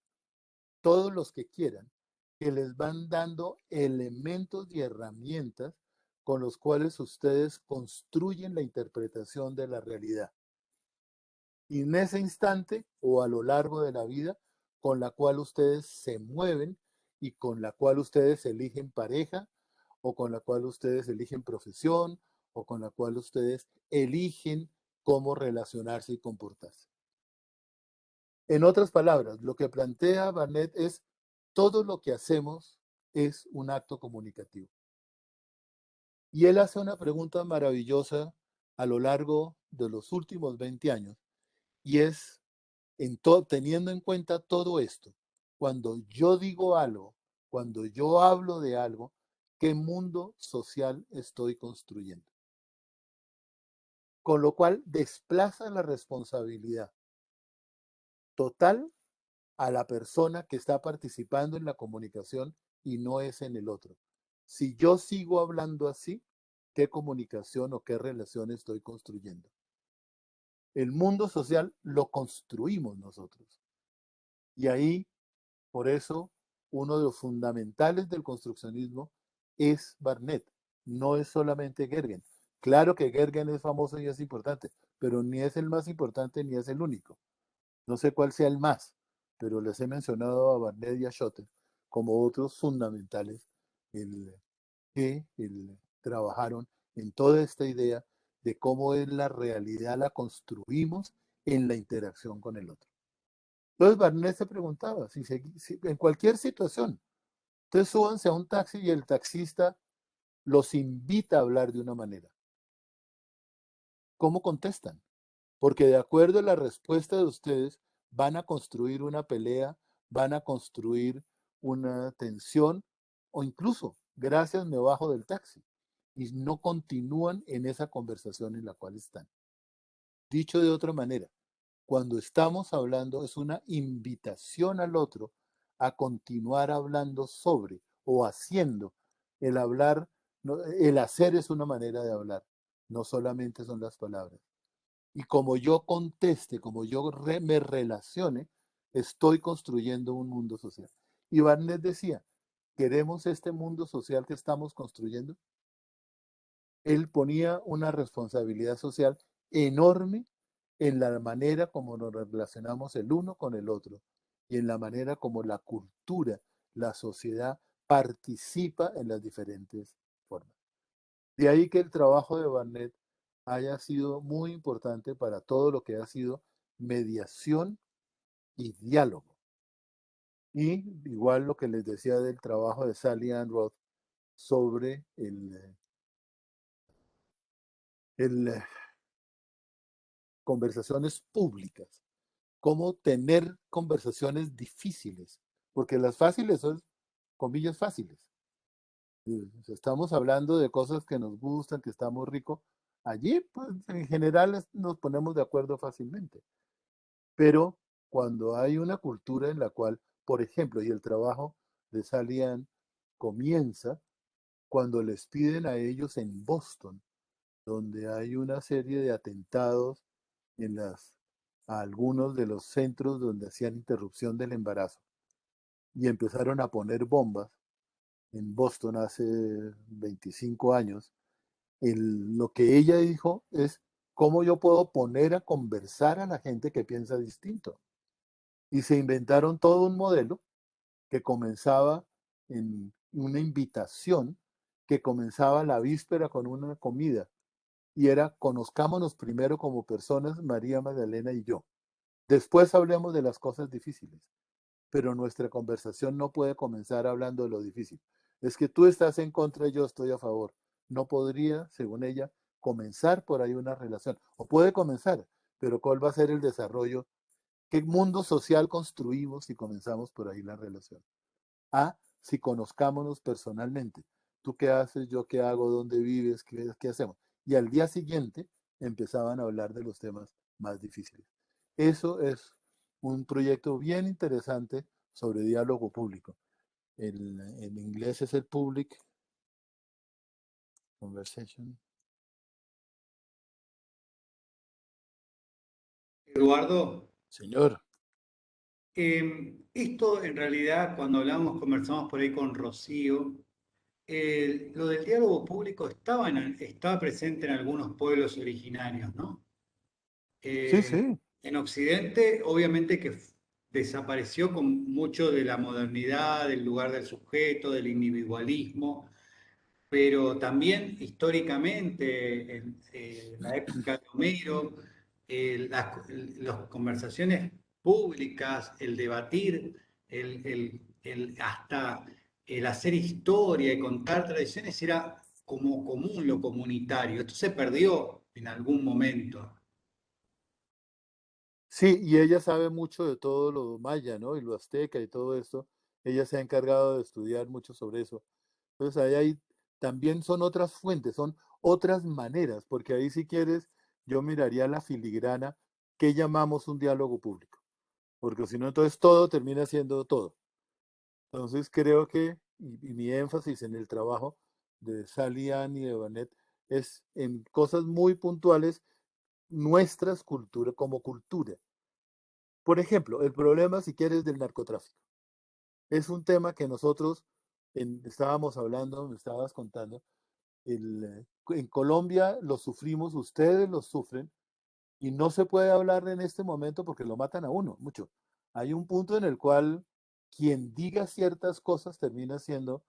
todos los que quieran, que les van dando elementos y herramientas con los cuales ustedes construyen la interpretación de la realidad. Y en ese instante o a lo largo de la vida, con la cual ustedes se mueven y con la cual ustedes eligen pareja, o con la cual ustedes eligen profesión, o con la cual ustedes eligen cómo relacionarse y comportarse. En otras palabras, lo que plantea Barnett es: todo lo que hacemos es un acto comunicativo. Y él hace una pregunta maravillosa a lo largo de los últimos 20 años, y es, teniendo en cuenta todo esto, cuando yo digo algo, cuando yo hablo de algo, ¿qué mundo social estoy construyendo? Con lo cual desplaza la responsabilidad total a la persona que está participando en la comunicación y no es en el otro. Si yo sigo hablando así, ¿qué comunicación o qué relación estoy construyendo? El mundo social lo construimos nosotros. Y ahí, por eso, uno de los fundamentales del construccionismo es Barnett, no es solamente Gergen. Claro que Gergen es famoso y es importante, pero ni es el más importante ni es el único. No sé cuál sea el más, pero les he mencionado a Barnett y a Schotter como otros fundamentales que trabajaron en toda esta idea de cómo es la realidad, la construimos en la interacción con el otro. Entonces Barnett se preguntaba, si en cualquier situación, ustedes súbanse a un taxi y el taxista los invita a hablar de una manera. ¿Cómo contestan? porque de acuerdo a la respuesta de ustedes van a construir una pelea, van a construir una tensión o incluso, gracias, me bajo del taxi y no continúan en esa conversación en la cual están. Dicho de otra manera, cuando estamos hablando es una invitación al otro a continuar hablando sobre o haciendo. El hablar, el hacer es una manera de hablar, no solamente son las palabras. Y como yo conteste, como yo me relacione, estoy construyendo un mundo social. Y Barnes decía, ¿queremos este mundo social que estamos construyendo? Él ponía una responsabilidad social enorme en la manera como nos relacionamos el uno con el otro y en la manera como la cultura, la sociedad participa en las diferentes formas. De ahí que el trabajo de Barnett haya sido muy importante para todo lo que ha sido mediación y diálogo. Y igual lo que les decía del trabajo de Sally Ann Roth sobre el conversaciones públicas, cómo tener conversaciones difíciles, porque las fáciles son, comillas, fáciles. Estamos hablando de cosas que nos gustan, que estamos ricos. Allí, pues, en general nos ponemos de acuerdo fácilmente. Pero cuando hay una cultura en la cual, por ejemplo, y el trabajo de Salian comienza cuando les piden a ellos en Boston, donde hay una serie de atentados en a algunos de los centros donde hacían interrupción del embarazo y empezaron a poner bombas en Boston hace 25 años. Lo que ella dijo es, ¿cómo yo puedo poner a conversar a la gente que piensa distinto? Y se inventaron todo un modelo que comenzaba en una invitación, que comenzaba la víspera con una comida, y era conozcámonos primero como personas, María Magdalena y yo. Después hablemos de las cosas difíciles, pero nuestra conversación no puede comenzar hablando de lo difícil. Es que tú estás en contra y yo estoy a favor. No podría, según ella, comenzar por ahí una relación. O puede comenzar, pero ¿cuál va a ser el desarrollo? ¿Qué mundo social construimos si comenzamos por ahí la relación? Si conozcámonos personalmente. ¿Tú qué haces? ¿Yo qué hago? ¿Dónde vives? ¿Qué hacemos? Y al día siguiente empezaban a hablar de los temas más difíciles. Eso es un proyecto bien interesante sobre diálogo público. En inglés es el Public Conversation. Eduardo, Señor. esto en realidad cuando conversamos por ahí con Rocío, lo del diálogo público estaba presente en algunos pueblos originarios, ¿no? Sí, Eh, sí. en Occidente, obviamente que desapareció con mucho de la modernidad, del lugar del sujeto, del individualismo, pero también históricamente, en la época de Homero, las conversaciones públicas, el debatir, hasta el hacer historia y contar tradiciones era como común, lo comunitario. Esto se perdió en algún momento. Sí, y ella sabe mucho de todo lo maya, ¿no? Y lo azteca y todo esto. Ella se ha encargado de estudiar mucho sobre eso. Entonces ahí también son otras fuentes, son otras maneras, porque ahí si quieres, yo miraría la filigrana, ¿qué llamamos un diálogo público? Porque si no, entonces todo termina siendo todo. Entonces creo que, y mi énfasis en el trabajo de Sally Ann y de Banet es en cosas muy puntuales, nuestras culturas como cultura. Por ejemplo, el problema, si quieres, del narcotráfico. Es un tema que nosotros estábamos hablando, me estabas contando, en Colombia lo sufrimos, ustedes lo sufren, y no se puede hablar en este momento porque lo matan a uno, mucho. Hay un punto en el cual quien diga ciertas cosas termina siendo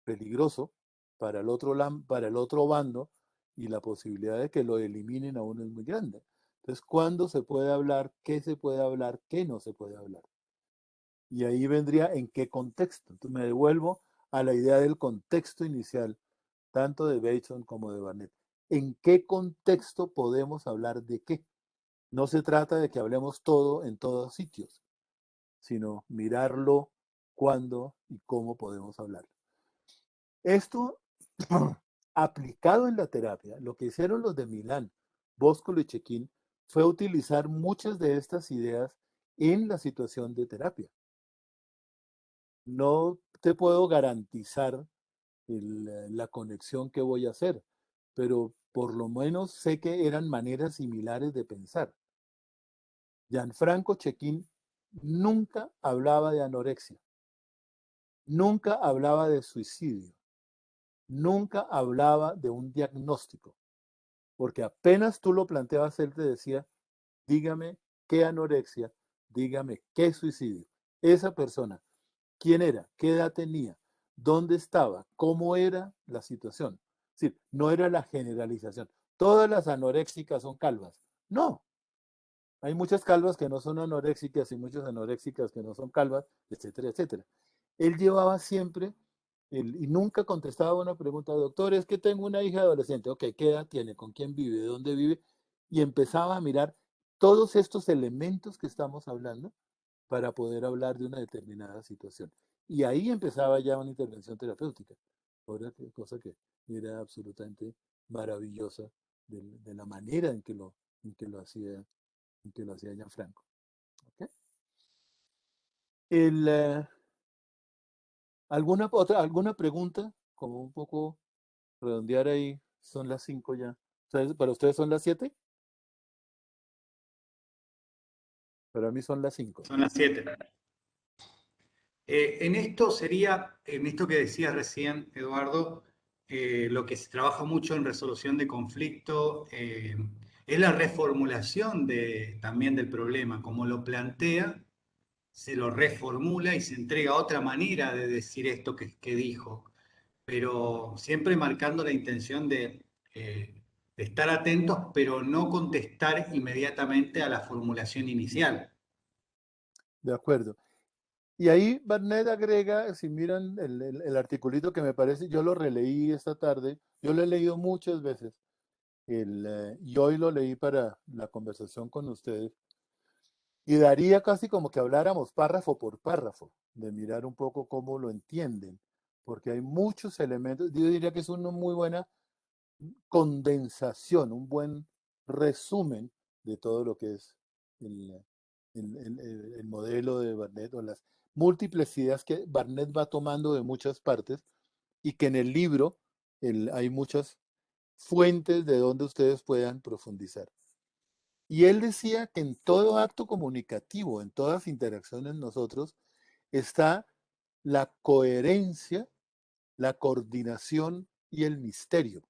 peligroso para el otro bando y la posibilidad de que lo eliminen a uno es muy grande. Entonces, ¿cuándo se puede hablar? ¿Qué se puede hablar? ¿Qué no se puede hablar? Y ahí vendría en qué contexto. Entonces me devuelvo a la idea del contexto inicial, tanto de Bateson como de Barnett. ¿En qué contexto podemos hablar de qué? No se trata de que hablemos todo en todos sitios, sino mirarlo cuándo y cómo podemos hablar. Esto aplicado en la terapia, lo que hicieron los de Milán, Boscolo y Chequín, fue utilizar muchas de estas ideas en la situación de terapia. No te puedo garantizar la conexión que voy a hacer, pero por lo menos sé que eran maneras similares de pensar. Gianfranco Chequín nunca hablaba de anorexia, nunca hablaba de suicidio, nunca hablaba de un diagnóstico, porque apenas tú lo planteabas, él te decía, dígame qué anorexia, dígame qué suicidio. Esa persona, quién era, qué edad tenía, dónde estaba, cómo era la situación. Es decir, no era la generalización. Todas las anoréxicas son calvas. No, hay muchas calvas que no son anoréxicas y muchas anoréxicas que no son calvas, etcétera, etcétera. Él llevaba siempre y nunca contestaba una pregunta, doctor, es que tengo una hija adolescente, ok, ¿qué edad tiene? ¿Con quién vive? ¿De dónde vive? Y empezaba a mirar todos estos elementos que estamos hablando para poder hablar de una determinada situación. Y ahí empezaba ya una intervención terapéutica, cosa que era absolutamente maravillosa de la manera en que lo hacía Gianfranco. ¿Okay? ¿Alguna pregunta? Como un poco redondear ahí, son las 5 ya. ¿Para ustedes son las 7? Para mí son las 5. Son las 7. En esto que decías recién, Eduardo, lo que se trabaja mucho en resolución de conflicto es la reformulación también del problema. Como lo plantea, se lo reformula y se entrega otra manera de decir esto que dijo, pero siempre marcando la intención de estar atentos, pero no contestar inmediatamente a la formulación inicial. De acuerdo. Y ahí Barnett agrega, si miran el articulito que me parece, yo lo releí esta tarde, yo lo he leído muchas veces, y hoy lo leí para la conversación con ustedes, y daría casi como que habláramos párrafo por párrafo, de mirar un poco cómo lo entienden, porque hay muchos elementos, yo diría que es una muy buena condensación, un buen resumen de todo lo que es el, el modelo de Barnett o las múltiples ideas que Barnett va tomando de muchas partes y que en el libro hay muchas fuentes de donde ustedes puedan profundizar. Y él decía que en todo acto comunicativo, en todas interacciones nosotros, está la coherencia, la coordinación y el misterio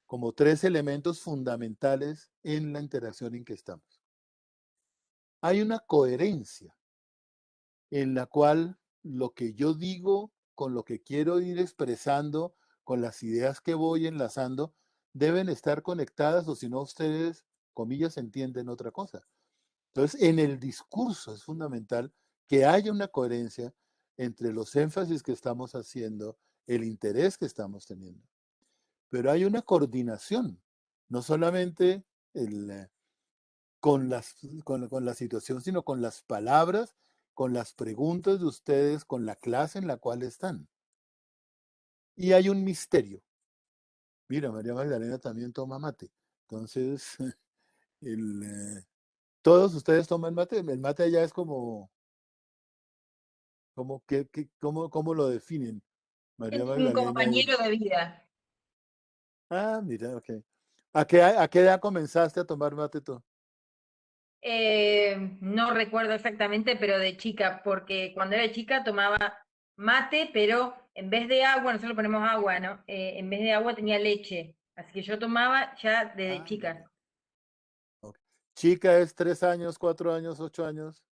como 3 elementos fundamentales en la interacción en que estamos. Hay una coherencia en la cual lo que yo digo con lo que quiero ir expresando, con las ideas que voy enlazando, deben estar conectadas o si no ustedes, comillas, entienden otra cosa. Entonces, en el discurso es fundamental que haya una coherencia entre los énfasis que estamos haciendo, el interés que estamos teniendo. Pero hay una coordinación, no solamente con la situación, sino con las palabras, con las preguntas de ustedes, con la clase en la cual están. Y hay un misterio. Mira, María Magdalena también toma mate. Entonces, todos ustedes toman mate. El mate allá es ¿cómo lo definen? María Es un Magdalena. compañero de vida. Mira, ok. ¿A qué edad comenzaste a tomar mate tú? No recuerdo exactamente, pero de chica, porque cuando era chica tomaba mate, pero en vez de agua, nosotros ponemos agua, ¿no? En vez de agua tenía leche, así que yo tomaba ya desde chica. Mira. Ok. Chica es 3 años, 4 años, 8 años.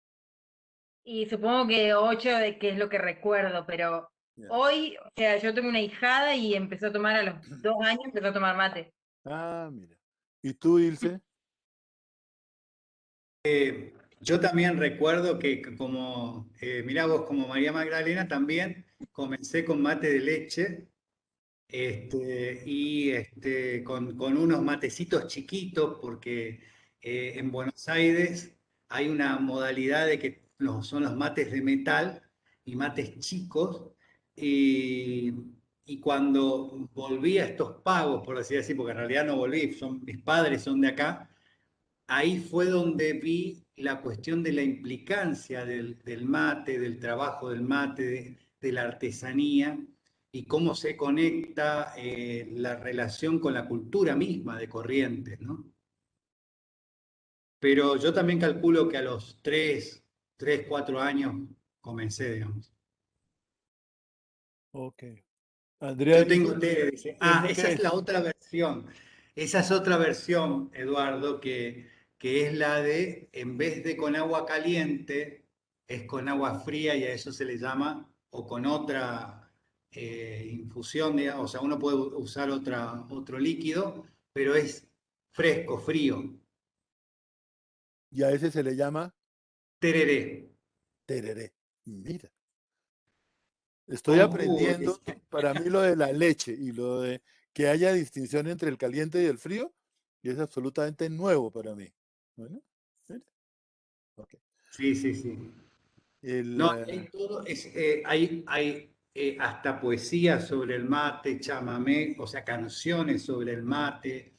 Y supongo que 8 de que es lo que recuerdo, pero Ya. hoy, o sea, yo tengo una hijada y empezó a tomar a los 2 años, empezó a tomar mate. Mira. ¿Y tú, Ilse? Yo también recuerdo que como, mirá vos, como María Magdalena, también comencé con mate de leche y con unos matecitos chiquitos, porque En Buenos Aires hay una modalidad de que son los mates de metal y mates chicos. Y, y cuando volví a estos pagos, por decir así, porque en realidad no volví, mis padres son de acá, ahí fue donde vi la cuestión de la implicancia del mate, del trabajo del mate, de la artesanía y cómo se conecta la relación con la cultura misma de Corrientes, ¿no? Pero yo también calculo que a los 4 años comencé, digamos. Ok. Andrea Yo dice, tengo tele, dice. Ah, ¿tengo esa qué? es la otra versión. Esa es otra versión, Eduardo, que es la de, en vez de con agua caliente, es con agua fría y a eso se le llama, o con otra infusión, digamos, o sea, uno puede usar otro líquido, pero es fresco, frío, Y a ese se le llama tereré. tereré. Mira, estoy Con jugo, aprendiendo, para mí lo de la leche y lo de que haya distinción entre el caliente y el frío, y es absolutamente nuevo para mí. Bueno, mira, ok. sí, sí, sí. El, No, hay todo, hay hasta poesía sobre el mate, chamamé, o sea, canciones sobre el mate.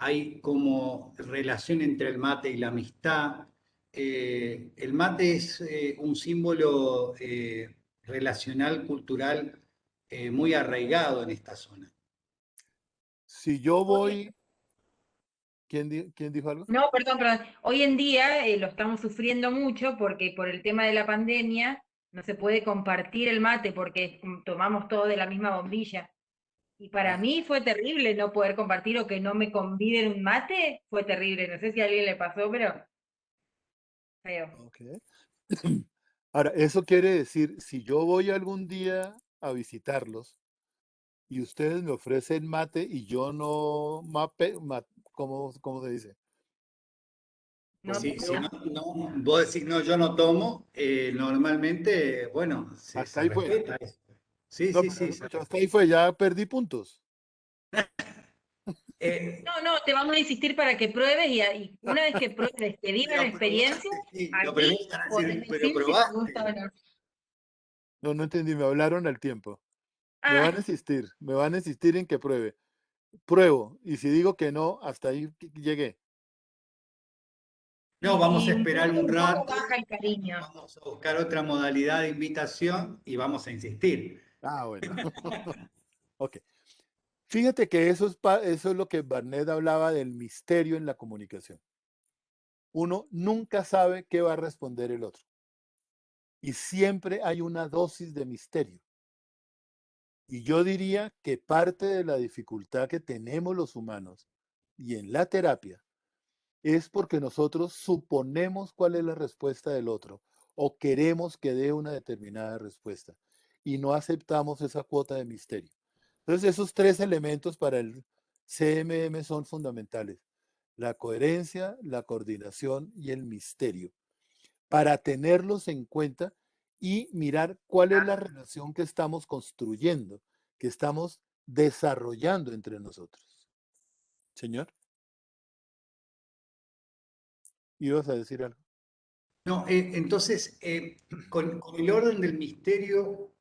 Hay como relación entre el mate y la amistad. El mate es un símbolo relacional, cultural, muy arraigado en esta zona. si yo Hoy, voy, ¿quién dijo algo? no, perdón, perdón. Hoy en día lo estamos sufriendo mucho porque por el tema de la pandemia no se puede compartir el mate porque tomamos todo de la misma bombilla. Y para Ah, mí fue terrible no poder compartir o que no me conviden un mate, fue terrible. No sé si a alguien le pasó, pero feo. ok. Ahora, eso quiere decir, si yo voy algún día a visitarlos y ustedes me ofrecen mate y yo no ¿cómo se dice? No Sí, si no, toma. vos decís, no, yo no tomo, normalmente, bueno, Hasta se ahí fue. respeta eso. Sí, No, sí, pero sí. mucho, hasta ahí fue, ya perdí puntos. Eh, No, no, te vamos a insistir para que pruebes y una vez que pruebes, que viva la pero experiencia, probaste, sí, lo primero ahí que van a podés decir, pero decir si te gusta o probaste. no. No, no entendí, me hablaron al tiempo. Ah, Me van a insistir en que pruebe. Pruebo, y si digo que no, hasta ahí llegué. No, vamos a y esperar un un poco rato, baja el cariño. vamos a buscar otra modalidad de invitación y vamos a insistir. Ah, bueno. Ok. Fíjate que eso es lo que Barnett hablaba del misterio en la comunicación. Uno nunca sabe qué va a responder el otro. Y siempre hay una dosis de misterio. Y yo diría que parte de la dificultad que tenemos los humanos y en la terapia es porque nosotros suponemos cuál es la respuesta del otro o queremos que dé una determinada respuesta y no aceptamos esa cuota de misterio. Entonces, esos tres elementos para el CMM son fundamentales: la coherencia, la coordinación y el misterio, para tenerlos en cuenta y mirar cuál es la relación que estamos construyendo, que estamos desarrollando entre nosotros. Señor, ¿ibas a decir algo? No, entonces, con el orden del misterio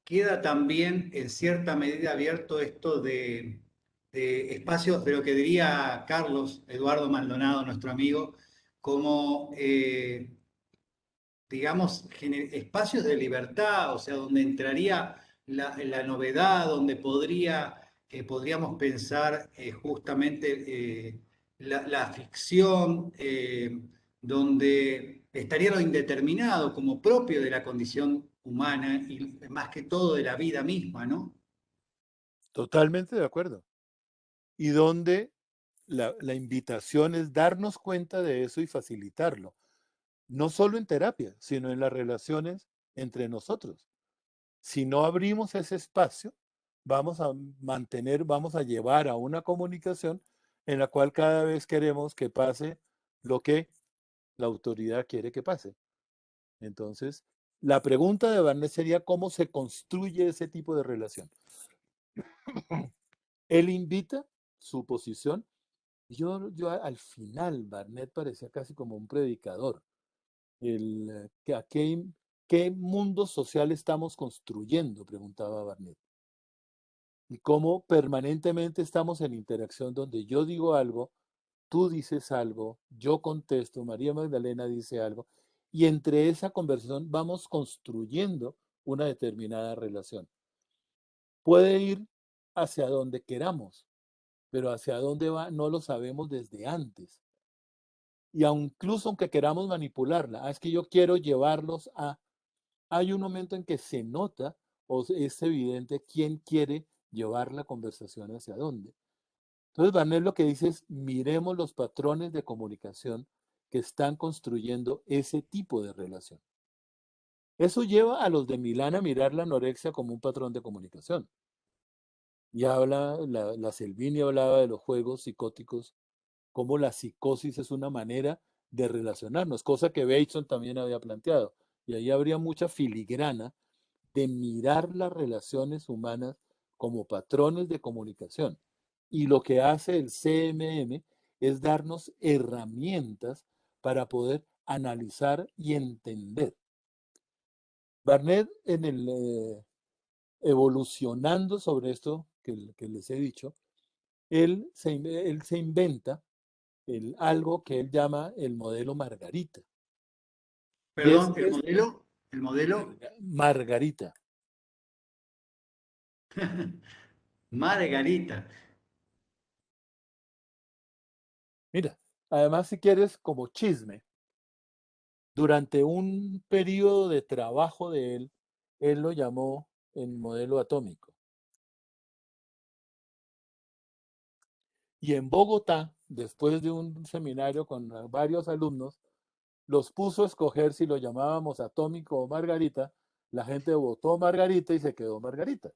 queda también en cierta medida abierto esto de espacios, de lo que diría Carlos Eduardo Maldonado, nuestro amigo, como digamos, espacios de libertad, o sea, donde entraría la novedad, donde podríamos pensar justamente la ficción, donde estaría lo indeterminado como propio de la condición humana y más que todo de la vida misma, ¿no? Totalmente de acuerdo. Y donde la invitación es darnos cuenta de eso y facilitarlo, no solo en terapia, sino en las relaciones entre nosotros. Si no abrimos ese espacio, vamos a llevar a una comunicación en la cual cada vez queremos que pase lo que la autoridad quiere que pase. Entonces, la pregunta de Barnett sería cómo se construye ese tipo de relación. Él invita su posición Al final, Barnett parecía casi como un predicador. ¿Qué mundo social estamos construyendo? Preguntaba Barnett. Y cómo permanentemente estamos en interacción donde yo digo algo, tú dices algo, yo contesto, María Magdalena dice algo, y entre esa conversación vamos construyendo una determinada relación. Puede ir hacia donde queramos, pero hacia dónde va no lo sabemos desde antes. Y incluso aunque queramos manipularla, es que yo quiero llevarlos a... Hay un momento en que se nota o es evidente quién quiere llevar la conversación hacia dónde. Entonces, Barnett lo que dice es, miremos los patrones de comunicación que están construyendo ese tipo de relación. Eso lleva a los de Milán a mirar la anorexia como un patrón de comunicación. Y la Selvini hablaba de los juegos psicóticos, como la psicosis es una manera de relacionarnos, cosa que Bateson también había planteado. Y ahí habría mucha filigrana de mirar las relaciones humanas como patrones de comunicación. Y lo que hace el CMM es darnos herramientas para poder analizar y entender. Barnett, evolucionando sobre esto que les he dicho, él se inventa algo que él llama el modelo Margarita. Y Perdón, el modelo Margarita. Margarita. Mira, además si quieres como chisme, durante un periodo de trabajo de él lo llamó el modelo atómico. Y en Bogotá, después de un seminario con varios alumnos, los puso a escoger si lo llamábamos atómico o Margarita. La gente votó Margarita y se quedó Margarita.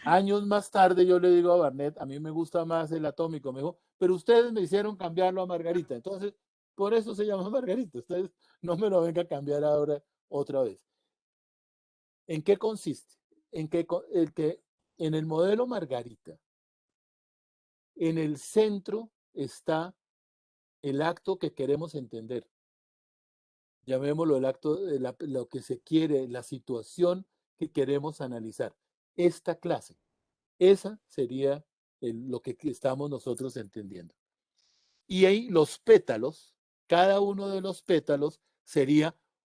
Años más tarde yo le digo a Barnett, a mí me gusta más el atómico. Me dijo, pero ustedes me hicieron cambiarlo a Margarita. Entonces, por eso se llama Margarita. Ustedes no me lo vengan a cambiar ahora otra vez. ¿En qué consiste? En el modelo Margarita, en el centro está el acto que queremos entender. Llamémoslo el acto de lo que se quiere, la situación que queremos analizar. Esta clase, esa sería lo que estamos nosotros entendiendo. Y ahí los pétalos, cada uno de los pétalos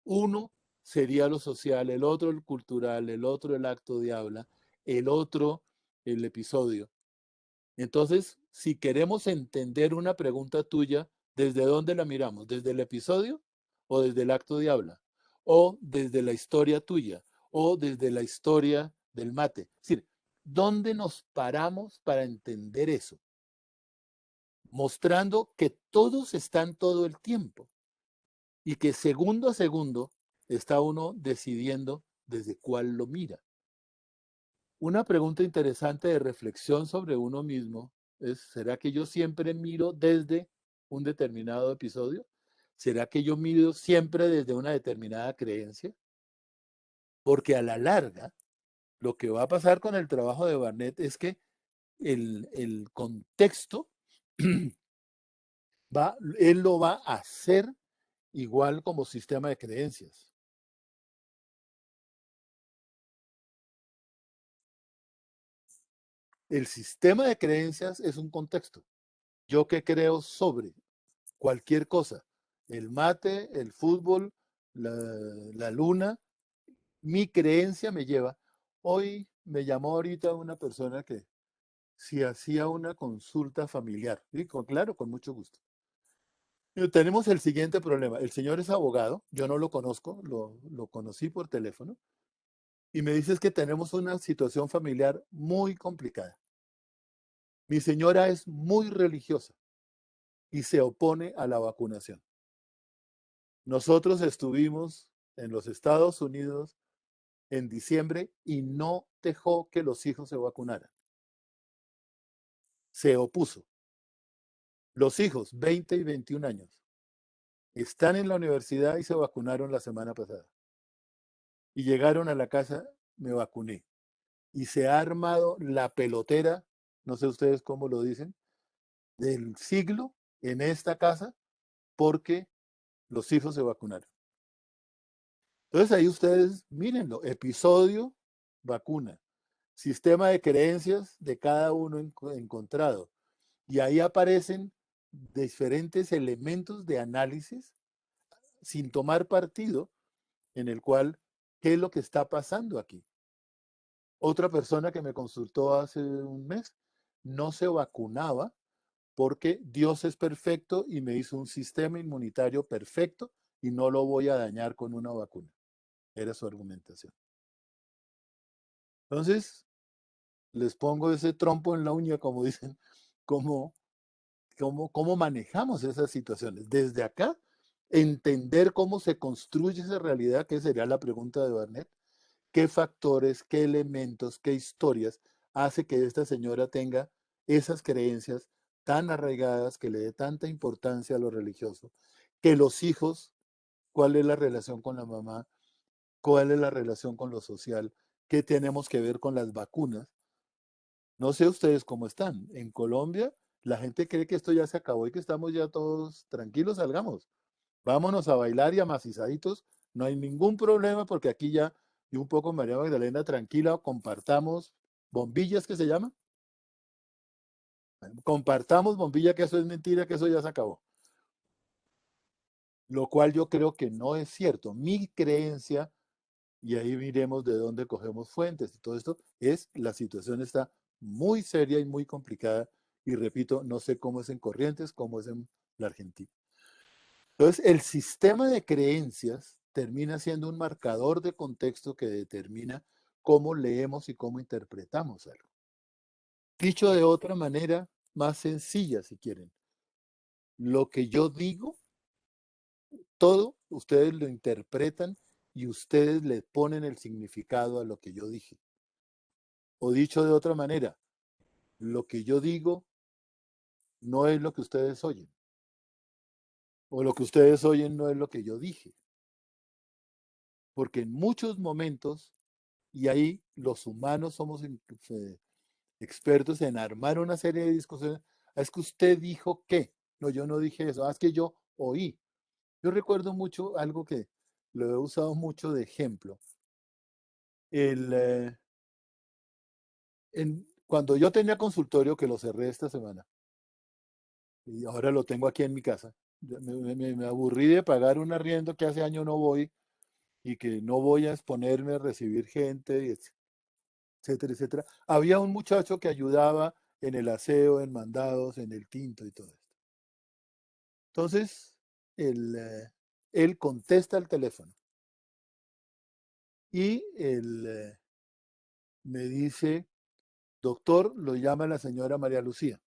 uno sería lo social, el otro el cultural, el otro el acto de habla, el otro el episodio. Entonces, si queremos entender una pregunta tuya, ¿desde dónde la miramos? ¿Desde el episodio o desde el acto de habla? ¿O desde la historia tuya? ¿O desde la historia del mate? Es decir, ¿dónde nos paramos para entender eso? Mostrando que todos están todo el tiempo y que segundo a segundo está uno decidiendo desde cuál lo mira. Una pregunta interesante de reflexión sobre uno mismo es, ¿será que yo siempre miro desde un determinado episodio? ¿Será que yo miro siempre desde una determinada creencia? Porque a la larga, lo que va a pasar con el trabajo de Barnett es que el contexto, él lo va a hacer igual como sistema de creencias. El sistema de creencias es un contexto. Yo que creo sobre cualquier cosa, el mate, el fútbol, la luna, mi creencia me lleva. Hoy me llamó ahorita una persona que si hacía una consulta familiar, y claro, con mucho gusto. Tenemos el siguiente problema. El señor es abogado, yo no lo conozco, lo conocí por teléfono, y me dices que tenemos una situación familiar muy complicada. Mi señora es muy religiosa y se opone a la vacunación. Nosotros estuvimos en los Estados Unidos en diciembre y no dejó que los hijos se vacunaran. Se opuso. Los hijos, 20 y 21 años, están en la universidad y se vacunaron la semana pasada. Y llegaron a la casa, me vacuné. Y se ha armado la pelotera, no sé ustedes cómo lo dicen, del siglo en esta casa porque los hijos se vacunaron. Entonces ahí ustedes mírenlo, episodio, vacuna, sistema de creencias de cada uno encontrado. Y ahí aparecen diferentes elementos de análisis sin tomar partido en el cual, ¿qué es lo que está pasando aquí? Otra persona que me consultó hace un mes no se vacunaba porque Dios es perfecto y me hizo un sistema inmunitario perfecto y no lo voy a dañar con una vacuna. Era su argumentación. Entonces, les pongo ese trompo en la uña, como dicen, cómo manejamos esas situaciones. Desde acá, entender cómo se construye esa realidad, que sería la pregunta de Barnett, qué factores, qué elementos, qué historias hace que esta señora tenga esas creencias tan arraigadas, que le dé tanta importancia a lo religioso, que los hijos, cuál es la relación con la mamá, cuál es la relación con lo social, qué tenemos que ver con las vacunas. No sé ustedes cómo están. En Colombia, la gente cree que esto ya se acabó y que estamos ya todos tranquilos, salgamos. Vámonos a bailar y a macizaditos. No hay ningún problema porque aquí ya, y un poco María Magdalena, tranquila, compartamos bombillas, que se llama. Compartamos bombilla, que eso es mentira, que eso ya se acabó. Lo cual yo creo que no es cierto. Mi creencia, y ahí miremos de dónde cogemos fuentes y todo esto, es la situación está muy seria y muy complicada. Y repito, no sé cómo es en Corrientes, cómo es en la Argentina. Entonces, el sistema de creencias termina siendo un marcador de contexto que determina cómo leemos y cómo interpretamos algo. Dicho de otra manera, más sencilla, si quieren, lo que yo digo, todo ustedes lo interpretan y ustedes le ponen el significado a lo que yo dije. O dicho de otra manera, lo que yo digo no es lo que ustedes oyen. O lo que ustedes oyen no es lo que yo dije. Porque en muchos momentos, y ahí los humanos somos expertos en armar una serie de discusiones, es que usted dijo que, no, yo no dije eso, es que yo oí. Yo recuerdo mucho algo que lo he usado mucho de ejemplo. Cuando yo tenía consultorio, que lo cerré esta semana, y ahora lo tengo aquí en mi casa, me aburrí de pagar un arriendo que hace años no voy y que no voy a exponerme a recibir gente, etcétera, etcétera. Había un muchacho que ayudaba en el aseo, en mandados, en el tinto y todo esto. Entonces, él contesta el teléfono y él me dice, doctor, lo llama la señora María Lucía.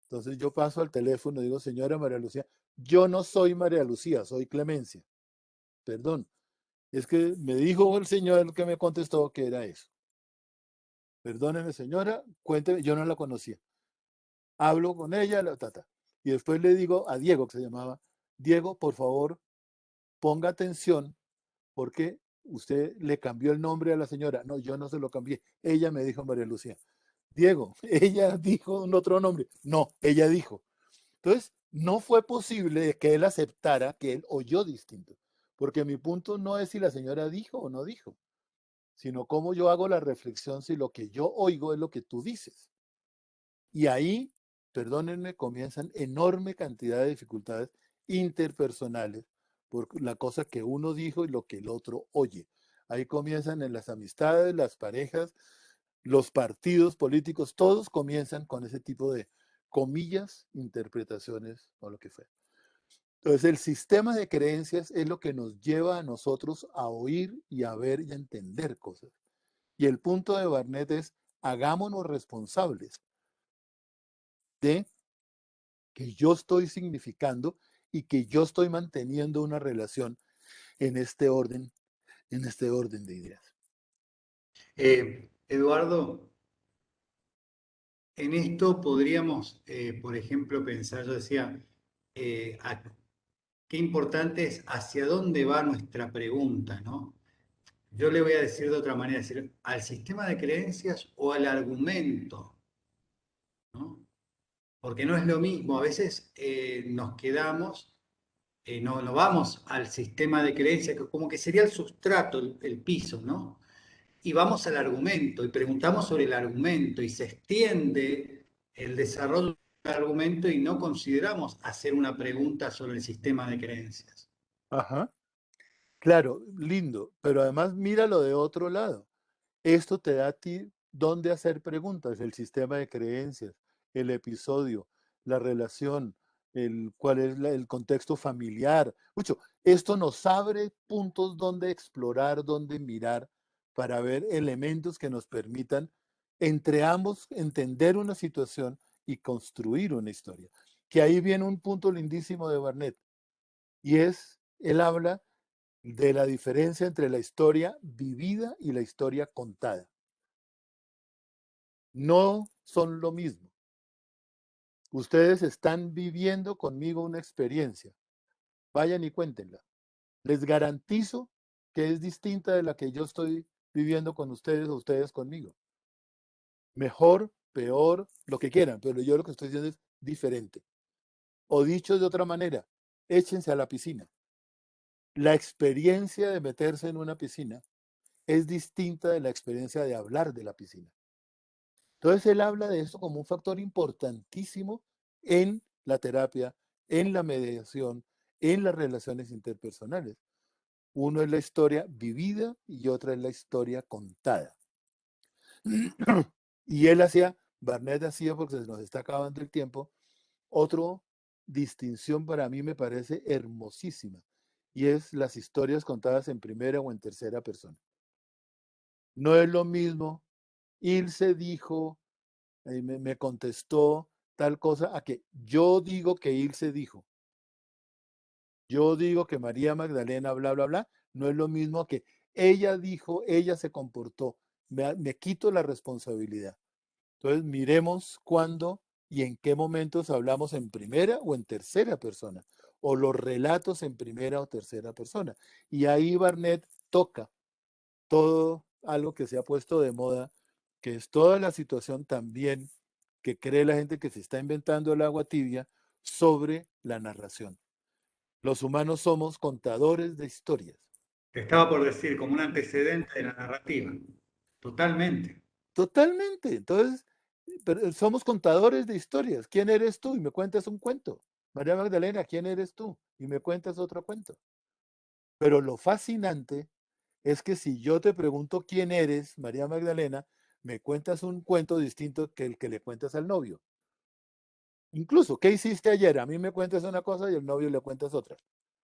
Entonces yo paso al teléfono y digo, señora María Lucía, yo no soy María Lucía, soy Clemencia. Perdón, es que me dijo el señor que me contestó que era eso. Perdóneme, señora, cuénteme, yo no la conocía. Hablo con ella, y después le digo a Diego, que se llamaba, Diego, por favor, ponga atención, porque usted le cambió el nombre a la señora. No, yo no se lo cambié. Ella me dijo María Lucía. Diego, ella dijo un otro nombre. No, ella dijo. Entonces, no fue posible que él aceptara que él oyó distinto, porque mi punto no es si la señora dijo o no dijo, sino cómo yo hago la reflexión si lo que yo oigo es lo que tú dices. Y ahí, perdónenme, comienzan enorme cantidad de dificultades interpersonales por la cosa que uno dijo y lo que el otro oye. Ahí comienzan en las amistades, las parejas, los partidos políticos, todos comienzan con ese tipo de comillas, interpretaciones o lo que fuera. Entonces, el sistema de creencias es lo que nos lleva a nosotros a oír y a ver y a entender cosas. Y el punto de Barnett es, hagámonos responsables de que yo estoy significando y que yo estoy manteniendo una relación en este orden de ideas. Eduardo, en esto podríamos, por ejemplo, pensar, yo decía, qué importante es hacia dónde va nuestra pregunta, ¿no? Yo le voy a decir de otra manera, decir, al sistema de creencias o al argumento, ¿no? porque no es lo mismo. A veces nos quedamos, no vamos al sistema de creencias, que como que sería el sustrato, el piso, ¿no? Y vamos al argumento y preguntamos sobre el argumento y se extiende el desarrollo del argumento y no consideramos hacer una pregunta sobre el sistema de creencias. Ajá. Claro, lindo, pero además míralo de otro lado. Esto te da a ti dónde hacer preguntas, el sistema de creencias, el episodio, la relación, cuál es el contexto familiar. Mucho, esto nos abre puntos donde explorar, donde mirar, para ver elementos que nos permitan entre ambos entender una situación y construir una historia. Que ahí viene un punto lindísimo de Barnett, y él habla de la diferencia entre la historia vivida y la historia contada. No son lo mismo. Ustedes están viviendo conmigo una experiencia. Vayan y cuéntenla. Les garantizo que es distinta de la que yo estoy viviendo con ustedes o ustedes conmigo. Mejor, peor, lo que quieran, pero yo lo que estoy diciendo es diferente. O dicho de otra manera, échense a la piscina. La experiencia de meterse en una piscina es distinta de la experiencia de hablar de la piscina. Entonces él habla de esto como un factor importantísimo en la terapia, en la mediación, en las relaciones interpersonales. Uno es la historia vivida y otra es la historia contada. Y Barnett hacía, porque se nos está acabando el tiempo, otra distinción para mí me parece hermosísima, y es las historias contadas en primera o en tercera persona. No es lo mismo, Ilse dijo, me contestó tal cosa, a que yo digo que Ilse dijo. Yo digo que María Magdalena, bla, bla, bla, no es lo mismo que ella dijo, ella se comportó. Me quito la responsabilidad. Entonces, miremos cuándo y en qué momentos hablamos en primera o en tercera persona, o los relatos en primera o tercera persona. Y ahí Barnett toca todo algo que se ha puesto de moda, que es toda la situación también que cree la gente que se está inventando el agua tibia sobre la narración. Los humanos somos contadores de historias. Te estaba por decir, como un antecedente de la narrativa. Totalmente. Totalmente. Entonces, pero somos contadores de historias. ¿Quién eres tú? Y me cuentas un cuento. María Magdalena, ¿quién eres tú? Y me cuentas otro cuento. Pero lo fascinante es que si yo te pregunto quién eres, María Magdalena, me cuentas un cuento distinto que el que le cuentas al novio. Incluso, ¿qué hiciste ayer? A mí me cuentas una cosa y al novio le cuentas otra.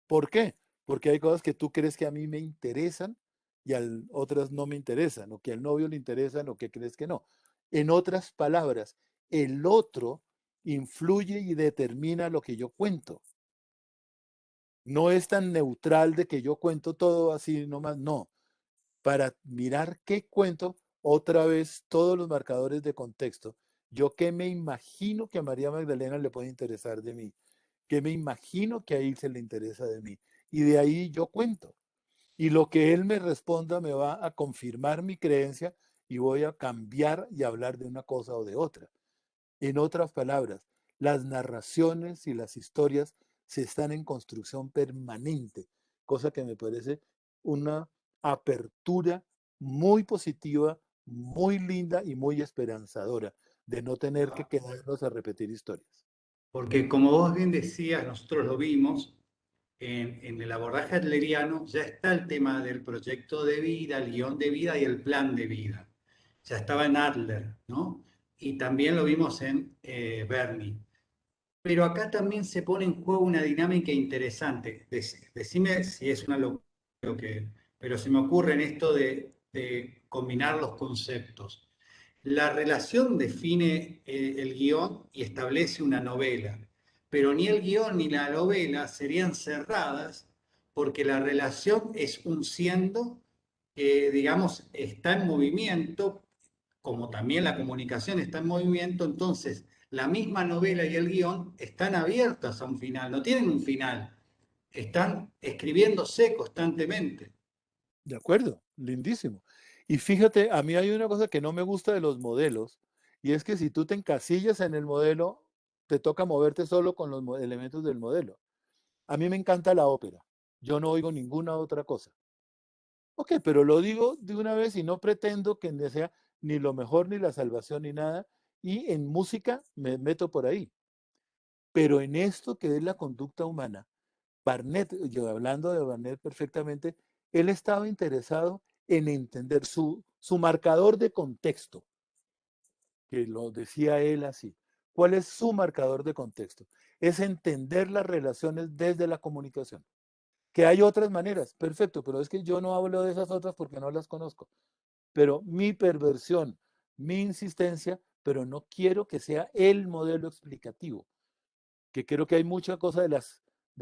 ¿Por qué? Porque hay cosas que tú crees que a mí me interesan y a otras no me interesan, o que al novio le interesan o que crees que no. En otras palabras, el otro influye y determina lo que yo cuento. No es tan neutral de que yo cuento todo así nomás, no. Para mirar qué cuento, otra vez todos los marcadores de contexto. Yo qué me imagino que a María Magdalena le puede interesar de mí, qué me imagino que a él se le interesa de mí. Y de ahí yo cuento. Y lo que él me responda me va a confirmar mi creencia y voy a cambiar y hablar de una cosa o de otra. En otras palabras, las narraciones y las historias se están en construcción permanente, cosa que me parece una apertura muy positiva, muy linda y muy esperanzadora de no tener que quedarnos a repetir historias. Porque como vos bien decías, nosotros lo vimos, en el abordaje adleriano ya está el tema del proyecto de vida, el guión de vida y el plan de vida. Ya estaba en Adler, ¿no? Y también lo vimos en Bernie. Pero acá también se pone en juego una dinámica interesante. Decime si es una locura, pero se me ocurre en esto de combinar los conceptos. La relación define el guión y establece una novela, pero ni el guión ni la novela serían cerradas porque la relación es un siendo que, digamos, está en movimiento, como también la comunicación está en movimiento, entonces la misma novela y el guión están abiertas a un final, no tienen un final, están escribiéndose constantemente. ¿De acuerdo? Lindísimo. Y fíjate, a mí hay una cosa que no me gusta de los modelos, y es que si tú te encasillas en el modelo, te toca moverte solo con los elementos del modelo. A mí me encanta la ópera. Yo no oigo ninguna otra cosa. Ok, pero lo digo de una vez y no pretendo que sea ni lo mejor, ni la salvación, ni nada. Y en música me meto por ahí. Pero en esto que es la conducta humana, Barnett, yo hablando de Barnett perfectamente, él estaba interesado en entender su marcador de contexto, que lo decía él así. ¿Cuál es su marcador de contexto? Es entender las relaciones desde la comunicación. Que hay otras maneras, perfecto, pero es que yo no hablo de esas otras porque no las conozco. Pero mi perversión, mi insistencia, pero no quiero que sea el modelo explicativo, que creo que hay mucha cosa de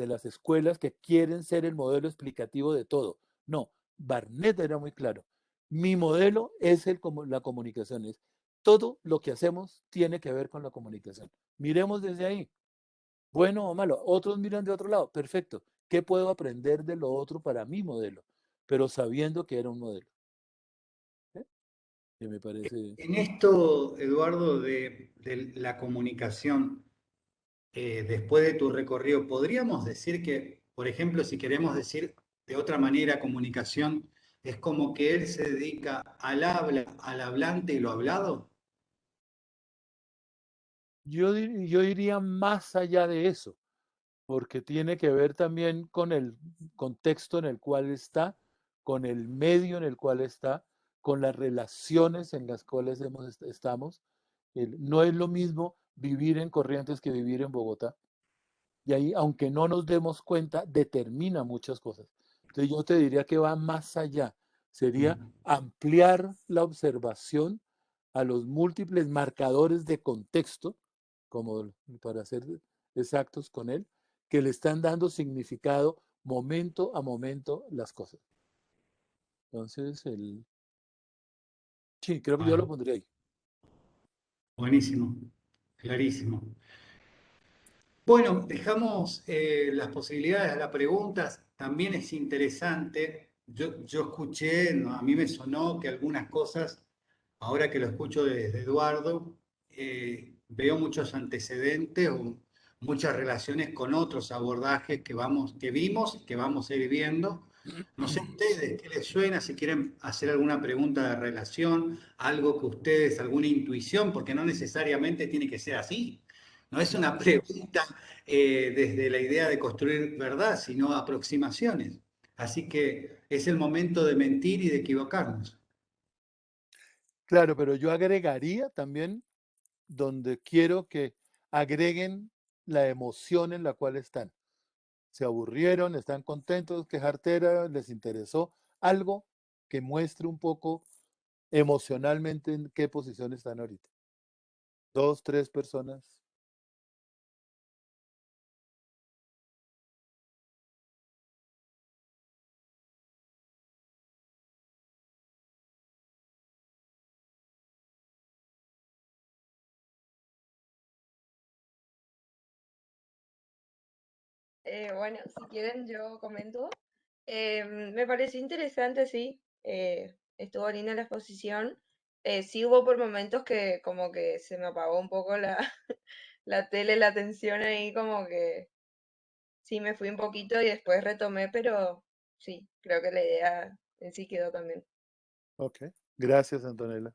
las escuelas que quieren ser el modelo explicativo de todo. No, Barnett era muy claro. Mi modelo es la comunicación, es todo lo que hacemos tiene que ver con la comunicación. Miremos desde ahí, bueno o malo. Otros miran de otro lado, perfecto. ¿Qué puedo aprender de lo otro para mi modelo? Pero sabiendo que era un modelo. ¿Eh? Que me parece... En esto, Eduardo, de la comunicación, después de tu recorrido, ¿podríamos decir que, por ejemplo, si queremos decir de otra manera comunicación, es como que él se dedica al habla, al hablante y lo hablado? Yo iría más allá de eso, porque tiene que ver también con el contexto en el cual está, con el medio en el cual está, con las relaciones en las cuales estamos. No es lo mismo vivir en Corrientes que vivir en Bogotá. Y ahí, aunque no nos demos cuenta, determina muchas cosas. Entonces yo te diría que va más allá. Sería Mm. ampliar la observación a los múltiples marcadores de contexto, como para ser exactos con él, que le están dando significado momento a momento las cosas. Entonces, sí, creo que yo lo Bueno, pondría ahí. buenísimo, clarísimo. Bueno, dejamos las posibilidades a las preguntas. También es interesante. Yo escuché, a mí me sonó que algunas cosas, ahora que lo escucho desde Eduardo, veo muchos antecedentes o muchas relaciones con otros abordajes que vimos y que vamos a ir viendo. No sé ustedes qué les suena, si quieren hacer alguna pregunta de relación, algo que ustedes, alguna intuición, porque no necesariamente tiene que ser así. No es una pregunta desde la idea de construir verdad, sino aproximaciones. Así que es el momento de mentir y de equivocarnos. Claro, pero yo agregaría también donde quiero que agreguen la emoción en la cual están. Se aburrieron, están contentos, qué jartera, les interesó algo que muestre un poco emocionalmente en qué posición están ahorita. Dos, tres personas. Bueno, si quieren yo comento. Me pareció interesante, sí. Estuvo linda la exposición. Sí hubo por momentos que como que se me apagó un poco la, la tele, la atención ahí, como que sí me fui un poquito y después retomé, pero sí, creo que la idea en sí quedó también. Ok. Gracias, Antonella.